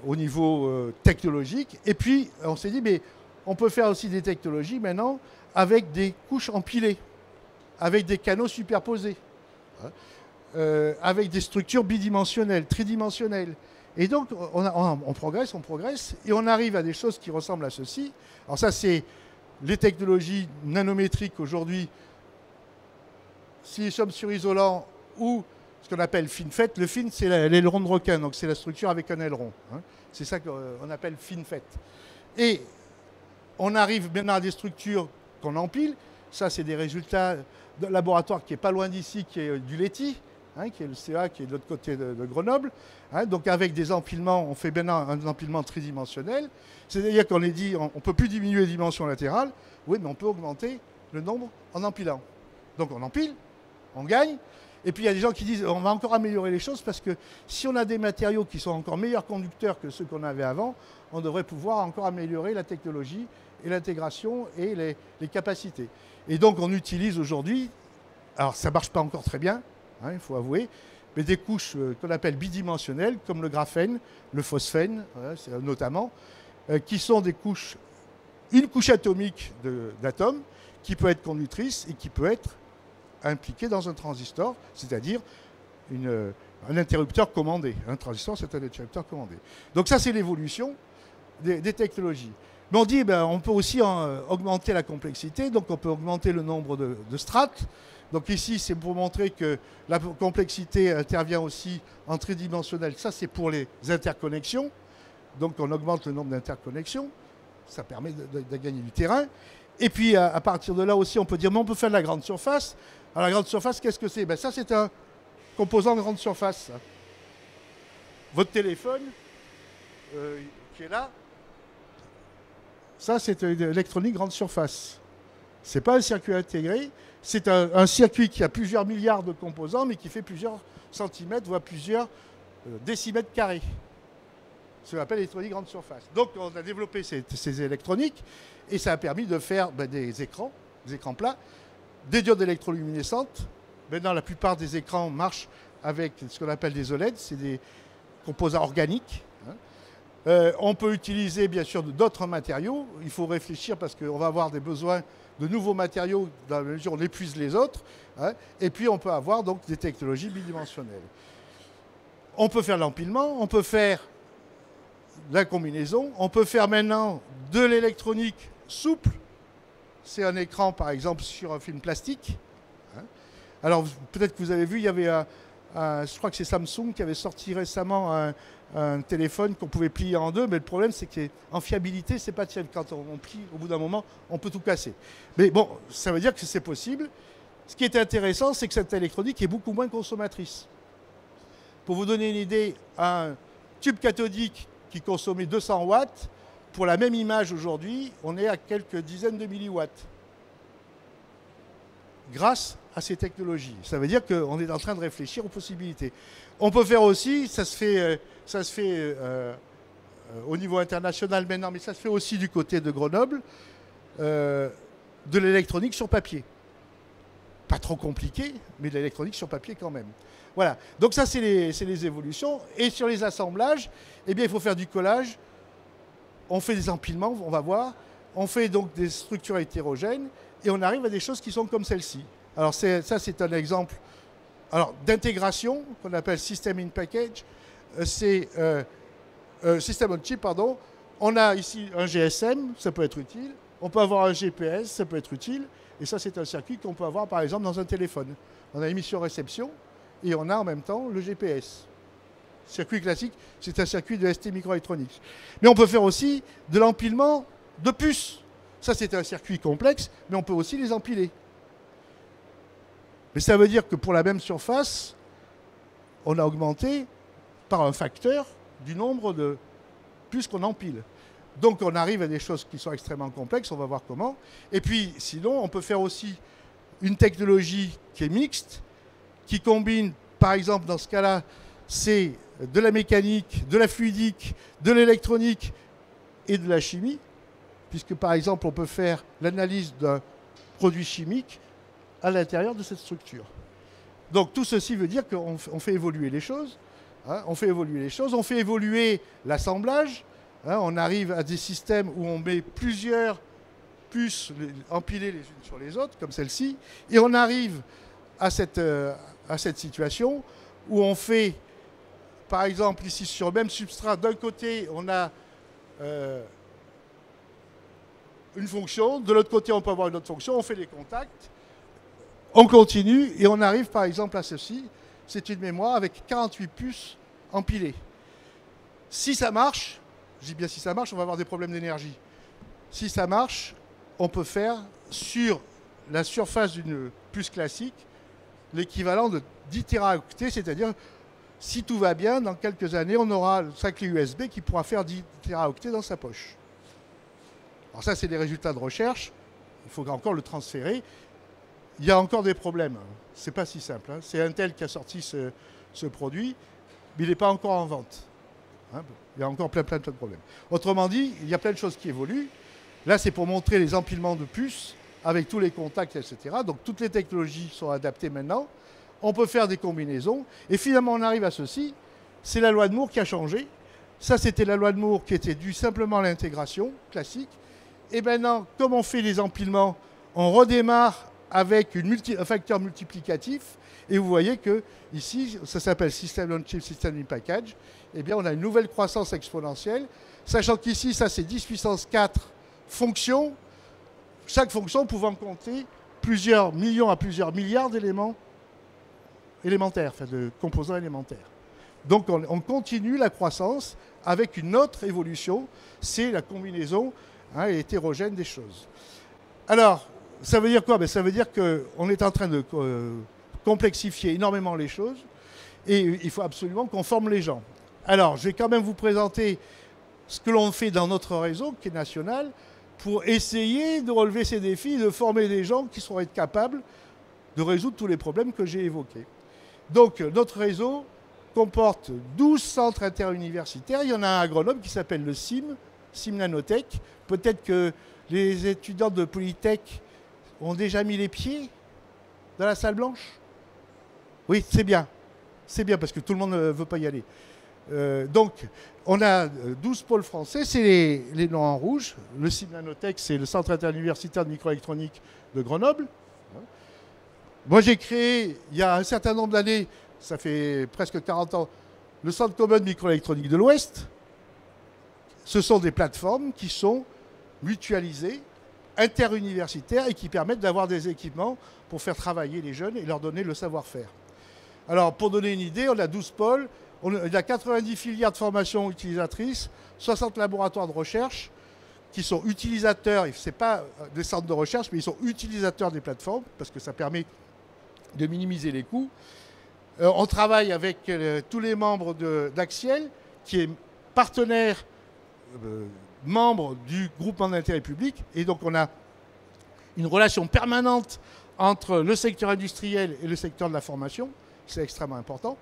au niveau technologique. Et puis, on s'est dit, mais on peut faire aussi des technologies maintenant avec des couches empilées, avec des canaux superposés, hein, avec des structures bidimensionnelles, tridimensionnelles. Et donc, on progresse, et on arrive à des choses qui ressemblent à ceci. Alors ça, c'est les technologies nanométriques aujourd'hui. Si nous sommes sur isolant ou ce qu'on appelle FinFET, le fin, c'est l'aileron de requin, donc c'est la structure avec un aileron. Hein. C'est ça qu'on appelle FinFET. Et on arrive maintenant à des structures qu'on empile. Ça, c'est des résultats de laboratoire qui est pas loin d'ici, qui est du LETI, hein, qui est le CA, qui est de l'autre côté de Grenoble. Hein. Donc avec des empilements, on fait maintenant un empilement tridimensionnel. C'est-à-dire qu'on est dit, on ne peut plus diminuer les dimensions latérales. Oui, mais on peut augmenter le nombre en empilant. Donc on empile, on gagne. Et puis il y a des gens qui disent, on va encore améliorer les choses parce que si on a des matériaux qui sont encore meilleurs conducteurs que ceux qu'on avait avant, on devrait pouvoir encore améliorer la technologie et l'intégration et les capacités. Et donc on utilise aujourd'hui, alors ça ne marche pas encore très bien, hein, il faut avouer, mais des couches qu'on appelle bidimensionnelles, comme le graphène, le phosphène, notamment, qui sont des couches, une couche atomique d'atomes qui peut être conductrice et qui peut être impliquée dans un transistor, c'est-à-dire un interrupteur commandé. Un transistor, c'est un interrupteur commandé. Donc ça, c'est l'évolution des technologies. Mais on dit, ben, on peut aussi augmenter la complexité, donc on peut augmenter le nombre de strates. Donc ici, c'est pour montrer que la complexité intervient aussi en tridimensionnel. Ça, c'est pour les interconnexions. Donc on augmente le nombre d'interconnexions. Ça permet de gagner du terrain. Et puis, à partir de là aussi, on peut dire, mais on peut faire de la grande surface. Alors la grande surface, qu'est-ce que c'est? Ben, ça, c'est un composant de grande surface. Ça. Votre téléphone, qui est là, ça, c'est une électronique grande surface. Ce n'est pas un circuit intégré, c'est un circuit qui a plusieurs milliards de composants, mais qui fait plusieurs centimètres, voire plusieurs décimètres carrés. ce qu'on appelle l'électronique grande surface. Donc on a développé ces électroniques et ça a permis de faire des écrans plats, des diodes électroluminescentes. Maintenant, la plupart des écrans marchent avec ce qu'on appelle des OLED, c'est des composants organiques. On peut utiliser bien sûr d'autres matériaux. Il faut réfléchir parce qu'on va avoir des besoins de nouveaux matériaux dans la mesure où on épuise les autres. Et puis on peut avoir donc des technologies bidimensionnelles. On peut faire l'empilement, on peut faire la combinaison, on peut faire maintenant de l'électronique souple. C'est un écran par exemple sur un film plastique. Alors peut-être que vous avez vu, il y avait je crois que c'est Samsung qui avait sorti récemment un téléphone qu'on pouvait plier en deux, mais le problème c'est qu'en fiabilité, c'est pas tienne. Quand on plie, au bout d'un moment, on peut tout casser. Mais bon, ça veut dire que c'est possible. Ce qui est intéressant, c'est que cette électronique est beaucoup moins consommatrice. Pour vous donner une idée, un tube cathodique qui consommait 200 watts, pour la même image aujourd'hui, on est à quelques dizaines de milliwatts. Grâce à ces technologies. Ça veut dire qu'on est en train de réfléchir aux possibilités. On peut faire aussi, ça se fait au niveau international maintenant, mais ça se fait aussi du côté de Grenoble, de l'électronique sur papier. Pas trop compliqué, mais de l'électronique sur papier quand même. Voilà, donc ça c'est les évolutions. Et sur les assemblages, eh bien, il faut faire du collage. On fait des empilements, on va voir. On fait donc des structures hétérogènes et on arrive à des choses qui sont comme celle-ci. Alors ça c'est un exemple d'intégration qu'on appelle System in Package. C'est System on Chip, pardon. On a ici un GSM, ça peut être utile. On peut avoir un GPS, ça peut être utile. Et ça c'est un circuit qu'on peut avoir par exemple dans un téléphone. On a émission-réception et on a en même temps le GPS. Circuit classique, c'est un circuit de ST Microelectronics. Mais on peut faire aussi de l'empilement de puces. Ça, c'est un circuit complexe, mais on peut aussi les empiler. Mais ça veut dire que pour la même surface, on a augmenté par un facteur du nombre de puces qu'on empile. Donc on arrive à des choses qui sont extrêmement complexes, on va voir comment. Et puis sinon, on peut faire aussi une technologie qui est mixte, qui combine, par exemple, dans ce cas-là, c'est de la mécanique, de la fluidique, de l'électronique et de la chimie, puisque par exemple on peut faire l'analyse d'un produit chimique à l'intérieur de cette structure. Donc tout ceci veut dire qu'on fait évoluer les choses, on fait évoluer l'assemblage, on arrive à des systèmes où on met plusieurs puces empilées les unes sur les autres, comme celle-ci, et on arrive à cette situation où on fait, par exemple, ici sur le même substrat, d'un côté, on a une fonction, de l'autre côté, on peut avoir une autre fonction, on fait les contacts, on continue, et on arrive, par exemple, à ceci. C'est une mémoire avec 48 puces empilées. Si ça marche, je dis bien si ça marche, on va avoir des problèmes d'énergie. Si ça marche, on peut faire, sur la surface d'une puce classique, l'équivalent de 10 téraoctets, c'est-à-dire, si tout va bien, dans quelques années, on aura sa clé USB qui pourra faire 10 téraoctets dans sa poche. Alors ça, c'est des résultats de recherche. Il faut encore le transférer. Il y a encore des problèmes. C'est pas si simple. C'est Intel qui a sorti ce produit, mais il n'est pas encore en vente. Il y a encore plein de problèmes. Autrement dit, il y a plein de choses qui évoluent. Là, c'est pour montrer les empilements de puces avec tous les contacts, etc. Donc toutes les technologies sont adaptées maintenant. On peut faire des combinaisons. Et finalement, on arrive à ceci. C'est la loi de Moore qui a changé. Ça, c'était la loi de Moore qui était due simplement à l'intégration classique. Et maintenant, comme on fait les empilements, on redémarre avec un facteur multiplicatif. Et vous voyez que ici, ça s'appelle System on Chip, System in Package. Eh bien, on a une nouvelle croissance exponentielle. Sachant qu'ici, ça, c'est 10 puissance 4 fonctions. Chaque fonction pouvant compter plusieurs millions à plusieurs milliards d'éléments élémentaires, enfin de composants élémentaires. Donc on continue la croissance avec une autre évolution, c'est la combinaison hétérogène des choses. Alors, ça veut dire quoi? Ça veut dire qu'on est en train de complexifier énormément les choses et il faut absolument qu'on forme les gens. Alors, je vais quand même vous présenter ce que l'on fait dans notre réseau, qui est national, pour essayer de relever ces défis, de former des gens qui seront capables de résoudre tous les problèmes que j'ai évoqués. Donc, notre réseau, comporte 12 centres interuniversitaires. Il y en a un à Grenoble qui s'appelle le CIM Nanotech. Peut-être que les étudiants de Polytech ont déjà mis les pieds dans la salle blanche. Oui, c'est bien. C'est bien parce que tout le monde ne veut pas y aller. Donc, on a 12 pôles français, c'est les noms en rouge. Le CIM Nanotech, c'est le Centre interuniversitaire de microélectronique de Grenoble. Moi, j'ai créé, il y a un certain nombre d'années, ça fait presque 40 ans, le Centre commun de microélectronique de l'Ouest. Ce sont des plateformes qui sont mutualisées, interuniversitaires et qui permettent d'avoir des équipements pour faire travailler les jeunes et leur donner le savoir-faire. Alors, pour donner une idée, on a 12 pôles, il y a 90 filières de formation utilisatrices, 60 laboratoires de recherche qui sont utilisateurs, ce n'est pas des centres de recherche, mais ils sont utilisateurs des plateformes, parce que ça permet de minimiser les coûts. On travaille avec tous les membres d'Axiel, qui est partenaire, membre du groupement d'intérêt public, et donc on a une relation permanente entre le secteur industriel et le secteur de la formation. C'est extrêmement important.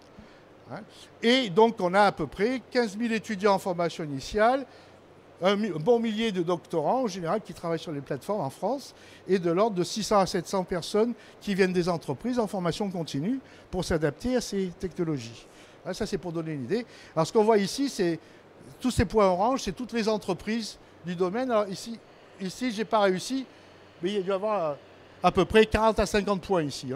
Et donc, on a à peu près 15 000 étudiants en formation initiale, un bon millier de doctorants, en général, qui travaillent sur les plateformes en France, et de l'ordre de 600 à 700 personnes qui viennent des entreprises en formation continue pour s'adapter à ces technologies. Ça, c'est pour donner une idée. Alors, ce qu'on voit ici, c'est tous ces points orange, c'est toutes les entreprises du domaine. Alors, ici je n'ai pas réussi, mais il doit y avoir à peu près 40 à 50 points ici.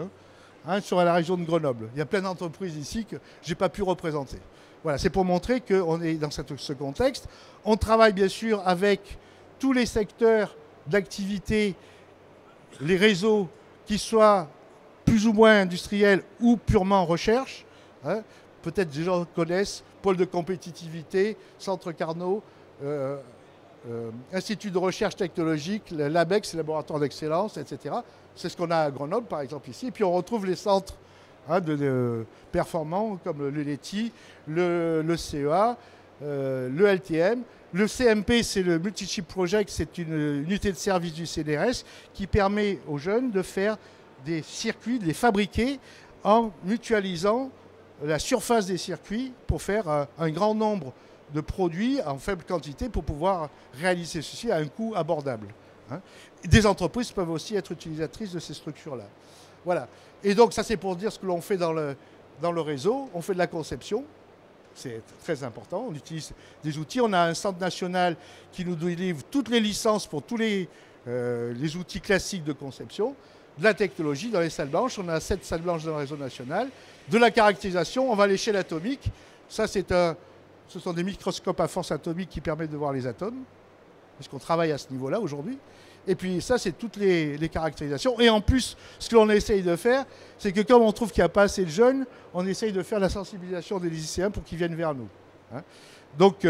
Sur la région de Grenoble. Il y a plein d'entreprises ici que je n'ai pas pu représenter. Voilà, c'est pour montrer qu'on est dans ce contexte. On travaille bien sûr avec tous les secteurs d'activité, les réseaux, qui soient plus ou moins industriels ou purement recherche. Peut-être des gens connaissent Pôle de compétitivité, Centre Carnot, Institut de recherche technologique, l'ABEX, Laboratoire d'excellence, etc. C'est ce qu'on a à Grenoble, par exemple, ici. Et puis, on retrouve les centres de performants comme le LETI, le CEA, le LTM. Le CMP, c'est le Multi-Chip Project, c'est une unité de service du CNRS qui permet aux jeunes de faire des circuits, de les fabriquer en mutualisant la surface des circuits pour faire un grand nombre de produits en faible quantité pour pouvoir réaliser ceci à un coût abordable. Des entreprises peuvent aussi être utilisatrices de ces structures-là. Voilà. Et donc, ça, c'est pour dire ce que l'on fait dans le réseau. On fait de la conception. C'est très important. On utilise des outils. On a un centre national qui nous délivre toutes les licences pour tous les outils classiques de conception. De la technologie dans les salles blanches. On a 7 salles blanches dans le réseau national. De la caractérisation. On va à l'échelle atomique. Ça, ce sont des microscopes à force atomique qui permettent de voir les atomes. Parce qu'on travaille à ce niveau-là aujourd'hui. Et puis ça, c'est toutes les caractérisations. Et en plus, ce que l'on essaye de faire, c'est que comme on trouve qu'il n'y a pas assez de jeunes, on essaye de faire la sensibilisation des lycéens pour qu'ils viennent vers nous. Donc,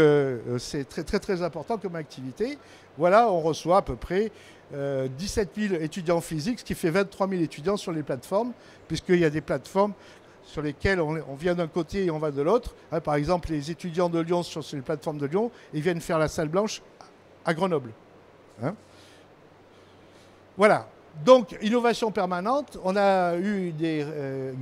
c'est très, très, très important comme activité. Voilà, on reçoit à peu près 17 000 étudiants physiques, ce qui fait 23 000 étudiants sur les plateformes, puisqu'il y a des plateformes sur lesquelles on vient d'un côté et on va de l'autre. Par exemple, les étudiants de Lyon sur les plateformes de Lyon, ils viennent faire la salle blanche à Grenoble. Voilà. Donc, innovation permanente. On a eu,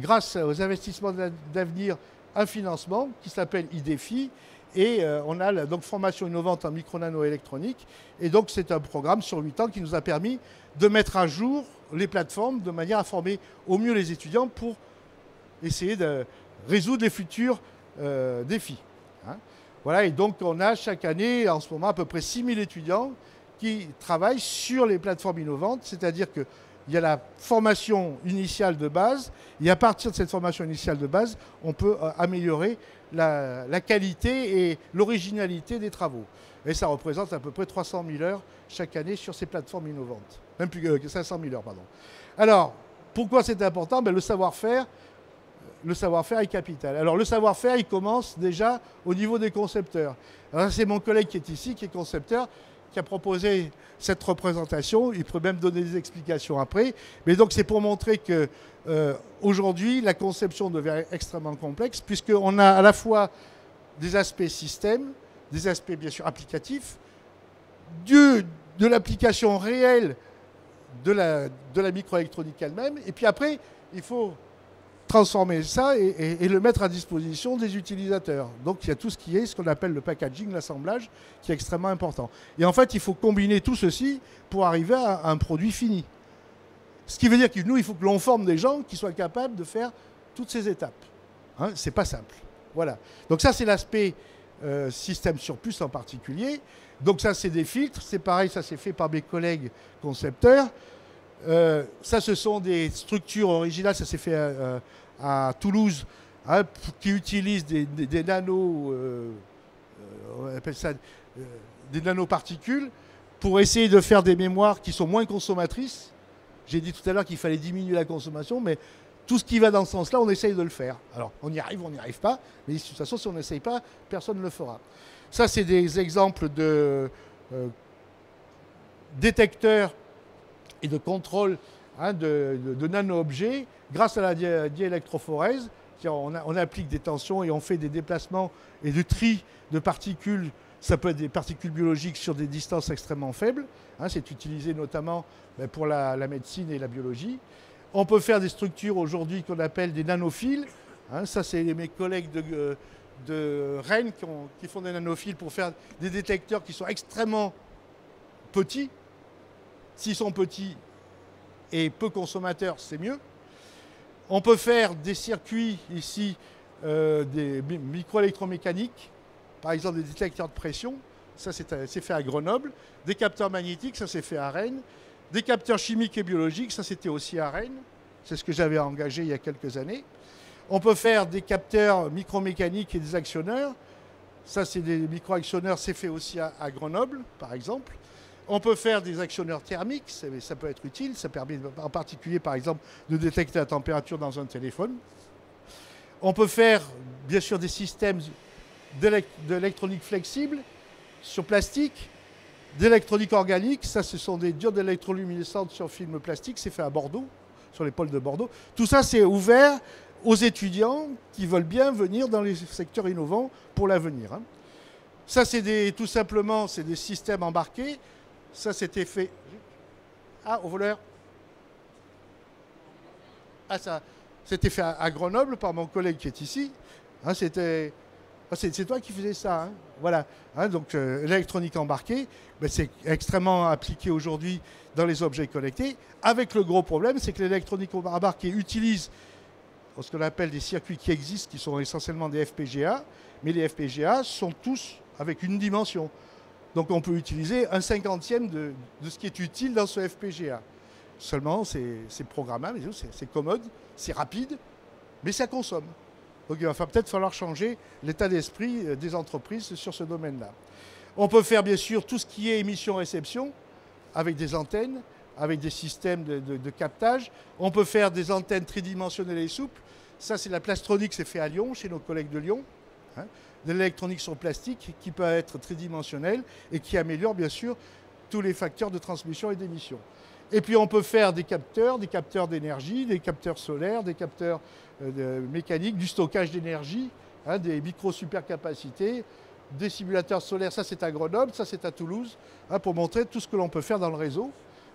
grâce aux investissements d'avenir, un financement qui s'appelle IDEFI. Et on a donc formation innovante en micro-nano-électronique. Et donc, c'est un programme sur 8 ans qui nous a permis de mettre à jour les plateformes de manière à former au mieux les étudiants pour essayer de résoudre les futurs défis. Voilà. Et donc, on a chaque année, en ce moment, à peu près 6 000 étudiants qui travaillent sur les plateformes innovantes, c'est-à-dire qu'il y a la formation initiale de base, et à partir de cette formation initiale de base, on peut améliorer la qualité et l'originalité des travaux. Et ça représente à peu près 300 000 heures chaque année sur ces plateformes innovantes. Même plus que 500 000 heures, pardon. Alors, pourquoi c'est important ? Le savoir-faire est capital. Alors, le savoir-faire, il commence déjà au niveau des concepteurs. C'est mon collègue qui est ici, qui est concepteur, qui a proposé cette représentation. Il peut même donner des explications après. Mais donc, c'est pour montrer que aujourd'hui, la conception devient extrêmement complexe, puisqu'on a à la fois des aspects système, des aspects bien sûr applicatifs, de l'application réelle de la microélectronique elle-même. Et puis après, il faut transformer ça et le mettre à disposition des utilisateurs. Donc il y a tout ce qui est ce qu'on appelle le packaging, l'assemblage, qui est extrêmement important. Et en fait, il faut combiner tout ceci pour arriver à un produit fini. Ce qui veut dire que nous, il faut que l'on forme des gens qui soient capables de faire toutes ces étapes. Hein, c'est pas simple. Voilà. Donc ça, c'est l'aspect système sur puce en particulier. Donc ça, c'est des filtres. C'est pareil, ça c'est fait par mes collègues concepteurs. Ça, ce sont des structures originales. Ça s'est fait à Toulouse, hein, qui utilisent des nano, on appelle ça des nanoparticules, pour essayer de faire des mémoires qui sont moins consommatrices. J'ai dit tout à l'heure qu'il fallait diminuer la consommation, mais tout ce qui va dans ce sens-là, on essaye de le faire. Alors, on y arrive, on n'y arrive pas, mais de toute façon, si on n'essaye pas, personne ne le fera. Ça, c'est des exemples de détecteurs et de contrôle, hein, de nano-objets grâce à la diélectrophorèse. On applique des tensions et on fait des déplacements et du tri de particules. Ça peut être des particules biologiques sur des distances extrêmement faibles. Hein, c'est utilisé notamment pour la médecine et la biologie. On peut faire des structures aujourd'hui qu'on appelle des nanophiles. Hein, ça, c'est mes collègues de Rennes qui font des nanophiles pour faire des détecteurs qui sont extrêmement petits. S'ils sont petits et peu consommateurs, c'est mieux. On peut faire des circuits ici, des microélectromécaniques, par exemple des détecteurs de pression, ça c'est fait à Grenoble, des capteurs magnétiques, ça c'est fait à Rennes, des capteurs chimiques et biologiques, ça c'était aussi à Rennes, c'est ce que j'avais engagé il y a quelques années. On peut faire des capteurs micromécaniques et des actionneurs, ça c'est des micro-actionneurs, c'est fait aussi à Grenoble par exemple. On peut faire des actionneurs thermiques, ça peut être utile, ça permet en particulier par exemple de détecter la température dans un téléphone. On peut faire bien sûr des systèmes d'électronique flexible sur plastique, d'électronique organique, ça ce sont des diodes électroluminescentes sur film plastique, c'est fait à Bordeaux, sur les pôles de Bordeaux. Tout ça c'est ouvert aux étudiants qui veulent bien venir dans les secteurs innovants pour l'avenir. Hein. Ça c'est tout simplement c'est des systèmes embarqués. Ça, c'était fait... Ah, au voleur. Ah, ça, c'était fait à Grenoble par mon collègue qui est ici. Hein, c'était... Ah, c'est toi qui faisais ça. Hein. Voilà. Hein, donc, l'électronique embarquée, ben, c'est extrêmement appliqué aujourd'hui dans les objets connectés. Avec le gros problème, c'est que l'électronique embarquée utilise ce qu'on appelle des circuits qui existent, qui sont essentiellement des FPGA. Mais les FPGA sont tous avec une dimension. Donc on peut utiliser un cinquantième de ce qui est utile dans ce FPGA. Seulement, c'est programmable, c'est commode, c'est rapide, mais ça consomme. Donc il va peut-être falloir changer l'état d'esprit des entreprises sur ce domaine-là. On peut faire bien sûr tout ce qui est émission-réception, avec des antennes, avec des systèmes de captage. On peut faire des antennes tridimensionnelles et souples. Ça, c'est la plastronique, c'est fait à Lyon, chez nos collègues de Lyon. Hein. De l'électronique sur plastique qui peut être tridimensionnelle et qui améliore bien sûr tous les facteurs de transmission et d'émission. Et puis on peut faire des capteurs d'énergie, des capteurs solaires, des capteurs mécaniques, du stockage d'énergie, hein, des micro-supercapacités, des simulateurs solaires, ça c'est à Grenoble, ça c'est à Toulouse, hein, pour montrer tout ce que l'on peut faire dans le réseau.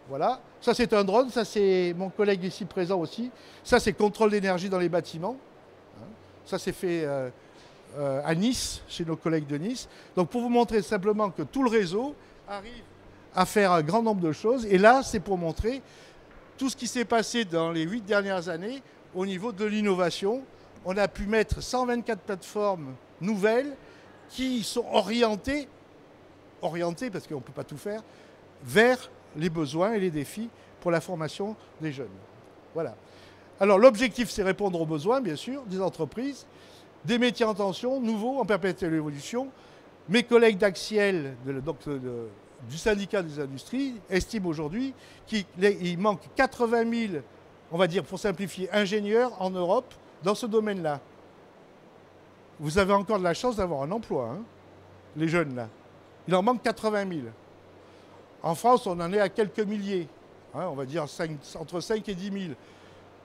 Voilà, ça c'est un drone, ça c'est mon collègue ici présent aussi, ça c'est contrôle d'énergie dans les bâtiments, hein. Ça c'est fait... à Nice, chez nos collègues de Nice. Donc pour vous montrer simplement que tout le réseau arrive à faire un grand nombre de choses. Et là, c'est pour montrer tout ce qui s'est passé dans les 8 dernières années au niveau de l'innovation. On a pu mettre 124 plateformes nouvelles qui sont orientées parce qu'on ne peut pas tout faire, vers les besoins et les défis pour la formation des jeunes. Voilà. Alors l'objectif, c'est répondre aux besoins, bien sûr, des entreprises, des métiers en tension, nouveaux, en perpétuelle évolution. Mes collègues d'Axiel, du syndicat des industries, estiment aujourd'hui qu'il manque 80 000, on va dire pour simplifier, ingénieurs en Europe dans ce domaine-là. Vous avez encore de la chance d'avoir un emploi, hein, les jeunes là. Il en manque 80 000. En France, on en est à quelques milliers, hein, on va dire entre 5 et 10 000.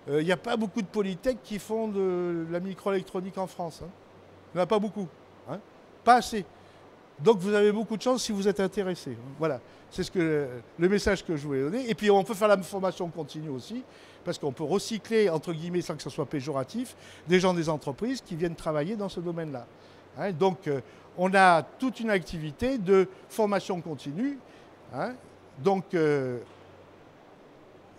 Il n'y a pas beaucoup de polytech qui font de la microélectronique en France. Hein. Il n'y en a pas beaucoup. Hein. Pas assez. Donc vous avez beaucoup de chance si vous êtes intéressé. Voilà, c'est le message que je voulais donner. Et puis on peut faire la formation continue aussi, parce qu'on peut recycler, entre guillemets, sans que ce soit péjoratif, des gens des entreprises qui viennent travailler dans ce domaine-là. Hein, donc on a toute une activité de formation continue. Hein, donc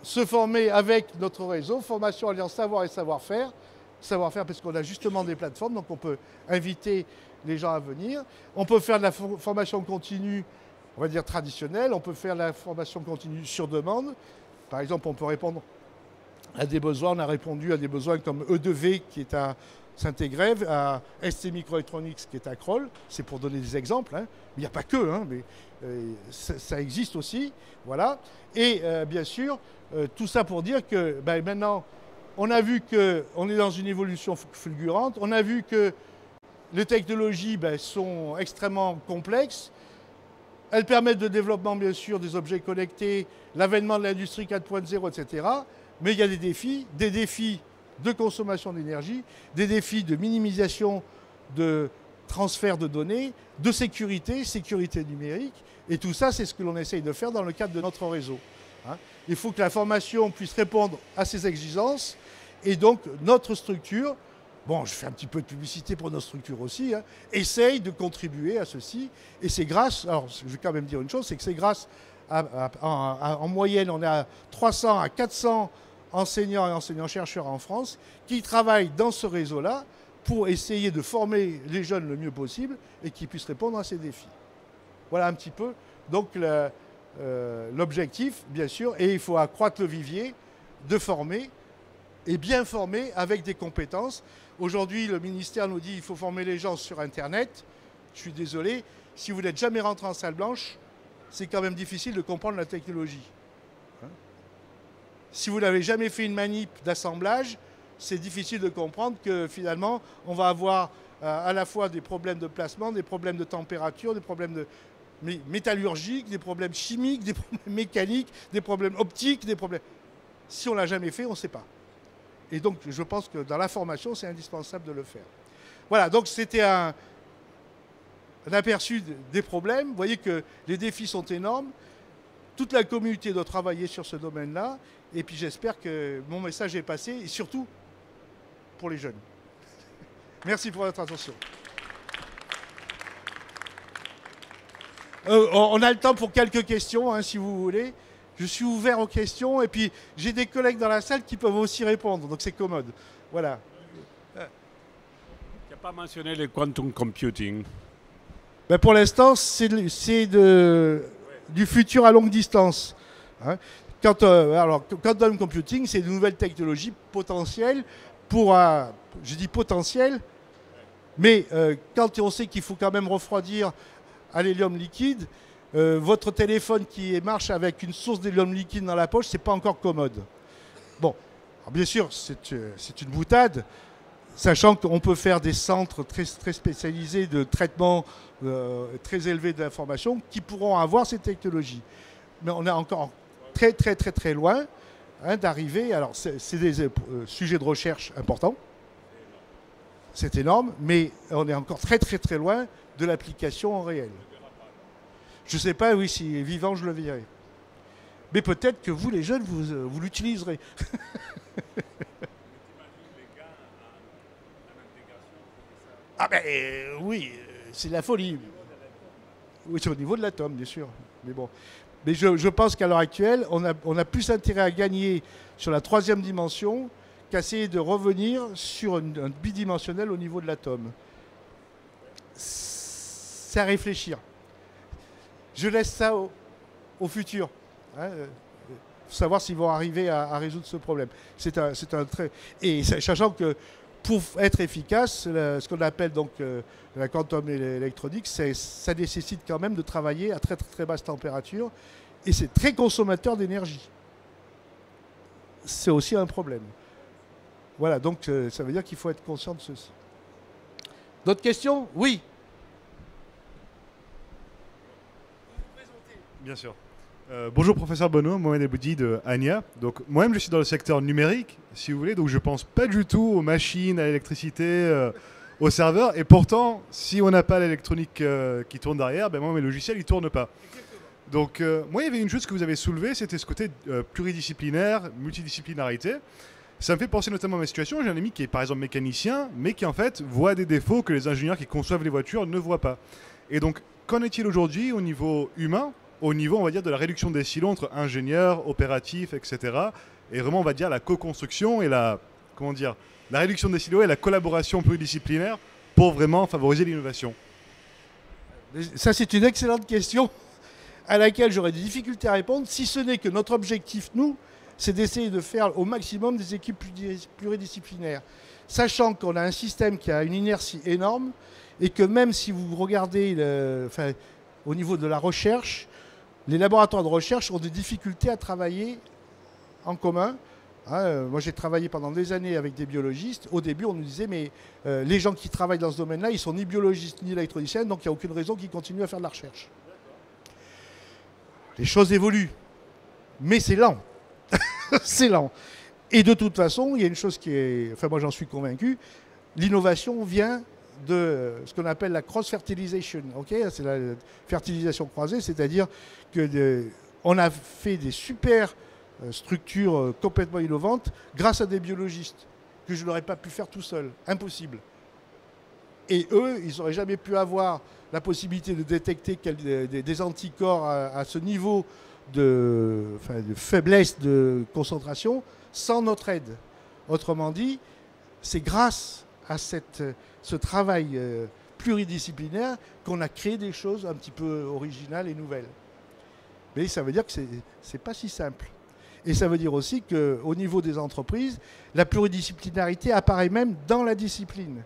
se former avec notre réseau, formation alliance savoir et savoir-faire. Savoir-faire parce qu'on a justement des plateformes, donc on peut inviter les gens à venir. On peut faire de la formation continue, on va dire traditionnelle. On peut faire de la formation continue sur demande. Par exemple, on peut répondre à des besoins. On a répondu à des besoins comme E2V qui est à Saint-Égrève, à ST Microelectronics qui est à Crolles. C'est pour donner des exemples. Hein. Il n'y a pas que, hein, mais ça existe aussi. Voilà. Et bien sûr, tout ça pour dire que maintenant, on a vu qu'on est dans une évolution fulgurante. On a vu que les technologies sont extrêmement complexes. Elles permettent le développement, bien sûr, des objets connectés, l'avènement de l'industrie 4.0, etc. Mais il y a des défis de consommation d'énergie, des défis de minimisation de transfert de données, de sécurité numérique. Et tout ça, c'est ce que l'on essaye de faire dans le cadre de notre réseau. Hein. Il faut que la formation puisse répondre à ces exigences. Et donc, notre structure, bon, je fais un petit peu de publicité pour notre structure aussi, hein, essaye de contribuer à ceci. Et c'est grâce, alors je vais quand même dire une chose, c'est que c'est grâce en moyenne, on est à 300 à 400 enseignants et enseignants-chercheurs en France qui travaillent dans ce réseau-là pour essayer de former les jeunes le mieux possible et qu'ils puissent répondre à ces défis. Voilà un petit peu. Donc, l'objectif, bien sûr, et il faut accroître le vivier de former et bien former avec des compétences. Aujourd'hui, le ministère nous dit qu'il faut former les gens sur Internet. Je suis désolé, si vous n'êtes jamais rentré en salle blanche, c'est quand même difficile de comprendre la technologie. Hein? Si vous n'avez jamais fait une manip d'assemblage, c'est difficile de comprendre que finalement, on va avoir à la fois des problèmes de placement, des problèmes de température, des problèmes de métallurgiques, des problèmes chimiques, des problèmes mécaniques, des problèmes optiques, des problèmes... Si on ne l'a jamais fait, on ne sait pas. Et donc, je pense que dans la formation, c'est indispensable de le faire. Voilà, donc c'était un aperçu des problèmes. Vous voyez que les défis sont énormes. Toute la communauté doit travailler sur ce domaine-là. Et puis, j'espère que mon message est passé, et surtout pour les jeunes. Merci pour votre attention. On a le temps pour quelques questions, hein, si vous voulez. Je suis ouvert aux questions et puis j'ai des collègues dans la salle qui peuvent aussi répondre, donc c'est commode. Voilà. Tu n'as pas mentionné le quantum computing. Pour l'instant, c'est du futur à longue distance. Hein. Quantum computing, c'est de nouvelles technologies potentielles pour je dis potentielles, mais quand on sait qu'il faut quand même refroidir à l'hélium liquide, votre téléphone qui marche avec une source d'hélium liquide dans la poche, c'est pas encore commode. Bon, alors bien sûr, c'est une boutade, sachant qu'on peut faire des centres très, très spécialisés de traitement très élevés de l'information qui pourront avoir ces technologies. Mais on est encore très, très, très, très loin d'arriver. Alors, c'est des sujets de recherche importants. C'est énorme, mais on est encore très, très, très loin de l'application en réel. Je ne sais pas, oui, si vivant, je le verrai. Mais peut-être que vous, les jeunes, vous l'utiliserez. Ah ben oui, c'est de la folie. Oui, c'est au niveau de l'atome, bien sûr. Mais bon. Mais je pense qu'à l'heure actuelle, on a plus intérêt à gagner sur la troisième dimension qu'à essayer de revenir sur un bidimensionnel au niveau de l'atome. C'est à réfléchir. Je laisse ça au futur. Hein, savoir s'ils vont arriver à résoudre ce problème. C'est un très... Et sachant que pour être efficace, ce qu'on appelle donc la quantum électronique, ça nécessite quand même de travailler à très, très, très basse température et c'est très consommateur d'énergie. C'est aussi un problème. Voilà, donc ça veut dire qu'il faut être conscient de ceci. D'autres questions? Oui. Bien sûr. Bonjour professeur Benoît, Mohamed Eboudi de ANIA. Donc moi-même je suis dans le secteur numérique, si vous voulez, donc je pense pas du tout aux machines, à l'électricité, au serveur. Et pourtant, si on n'a pas l'électronique qui tourne derrière, ben moi, mes logiciels, ils ne tournent pas. Donc, moi, il y avait une chose que vous avez soulevée, c'était ce côté pluridisciplinaire, multidisciplinarité. Ça me fait penser notamment à ma situation. J'ai un ami qui est par exemple mécanicien, mais qui en fait voit des défauts que les ingénieurs qui conçoivent les voitures ne voient pas. Et donc, qu'en est-il aujourd'hui au niveau humain, au niveau, on va dire, de la réduction des silos entre ingénieurs, opératifs, etc. Et vraiment, on va dire, la co-construction et la, comment dire, la réduction des silos et la collaboration pluridisciplinaire pour vraiment favoriser l'innovation. Ça, c'est une excellente question à laquelle j'aurais des difficultés à répondre, si ce n'est que notre objectif, nous, c'est d'essayer de faire au maximum des équipes pluridisciplinaires, sachant qu'on a un système qui a une inertie énorme et que même si vous regardez au niveau de la recherche, les laboratoires de recherche ont des difficultés à travailler en commun. Moi, j'ai travaillé pendant des années avec des biologistes. Au début, on nous disait, mais les gens qui travaillent dans ce domaine-là, ils sont ni biologistes ni électroniciens, donc il n'y a aucune raison qu'ils continuent à faire de la recherche. Les choses évoluent, mais c'est lent. C'est lent. Et de toute façon, il y a une chose qui est... Enfin, moi, j'en suis convaincu. L'innovation vient de ce qu'on appelle la cross-fertilisation. Okay, c'est la fertilisation croisée, c'est-à-dire qu'on a fait des super structures complètement innovantes grâce à des biologistes que je n'aurais pas pu faire tout seul. Impossible. Et eux, ils n'auraient jamais pu avoir la possibilité de détecter des anticorps à ce niveau de faiblesse de concentration sans notre aide. Autrement dit, c'est grâce à ce travail pluridisciplinaire qu'on a créé des choses un petit peu originales et nouvelles. Mais ça veut dire que ce n'est pas si simple. Et ça veut dire aussi qu'au niveau des entreprises, la pluridisciplinarité apparaît même dans la discipline.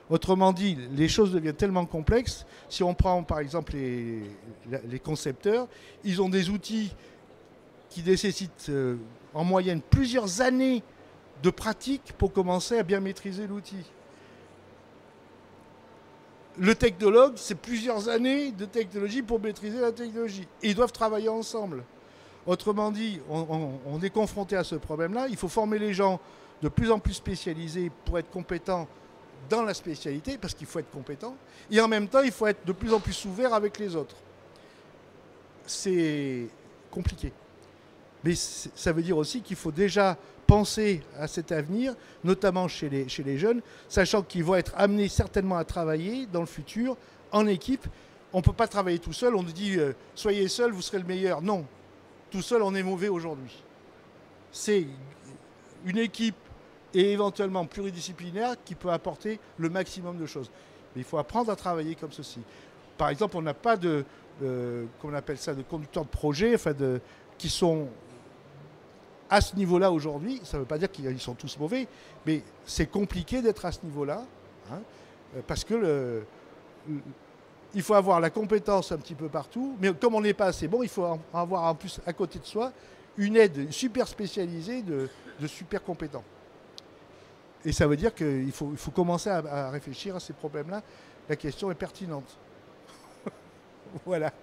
Autrement dit, les choses deviennent tellement complexes. Si on prend par exemple les concepteurs, ils ont des outils qui nécessitent en moyenne plusieurs années de pratique pour commencer à bien maîtriser l'outil. Le technologue, c'est plusieurs années de technologie pour maîtriser la technologie. Et ils doivent travailler ensemble. Autrement dit, on est confronté à ce problème-là. Il faut former les gens de plus en plus spécialisés pour être compétents dans la spécialité, parce qu'il faut être compétent. Et en même temps, il faut être de plus en plus ouvert avec les autres. C'est compliqué. Mais ça veut dire aussi qu'il faut déjà penser à cet avenir, notamment chez les jeunes, sachant qu'ils vont être amenés certainement à travailler dans le futur en équipe. On ne peut pas travailler tout seul. On nous dit soyez seul, vous serez le meilleur. Non, tout seul, on est mauvais aujourd'hui. C'est une équipe et éventuellement pluridisciplinaire qui peut apporter le maximum de choses. Mais il faut apprendre à travailler comme ceci. Par exemple, on n'a pas qu'on appelle ça, de conducteurs de projet, qui sont à ce niveau-là aujourd'hui. Ça ne veut pas dire qu'ils sont tous mauvais, mais c'est compliqué d'être à ce niveau-là, parce que il faut avoir la compétence un petit peu partout, mais comme on n'est pas assez bon, il faut avoir en plus à côté de soi une aide super spécialisée de super compétents. Et ça veut dire qu'il faut commencer à réfléchir à ces problèmes-là. La question est pertinente. Voilà.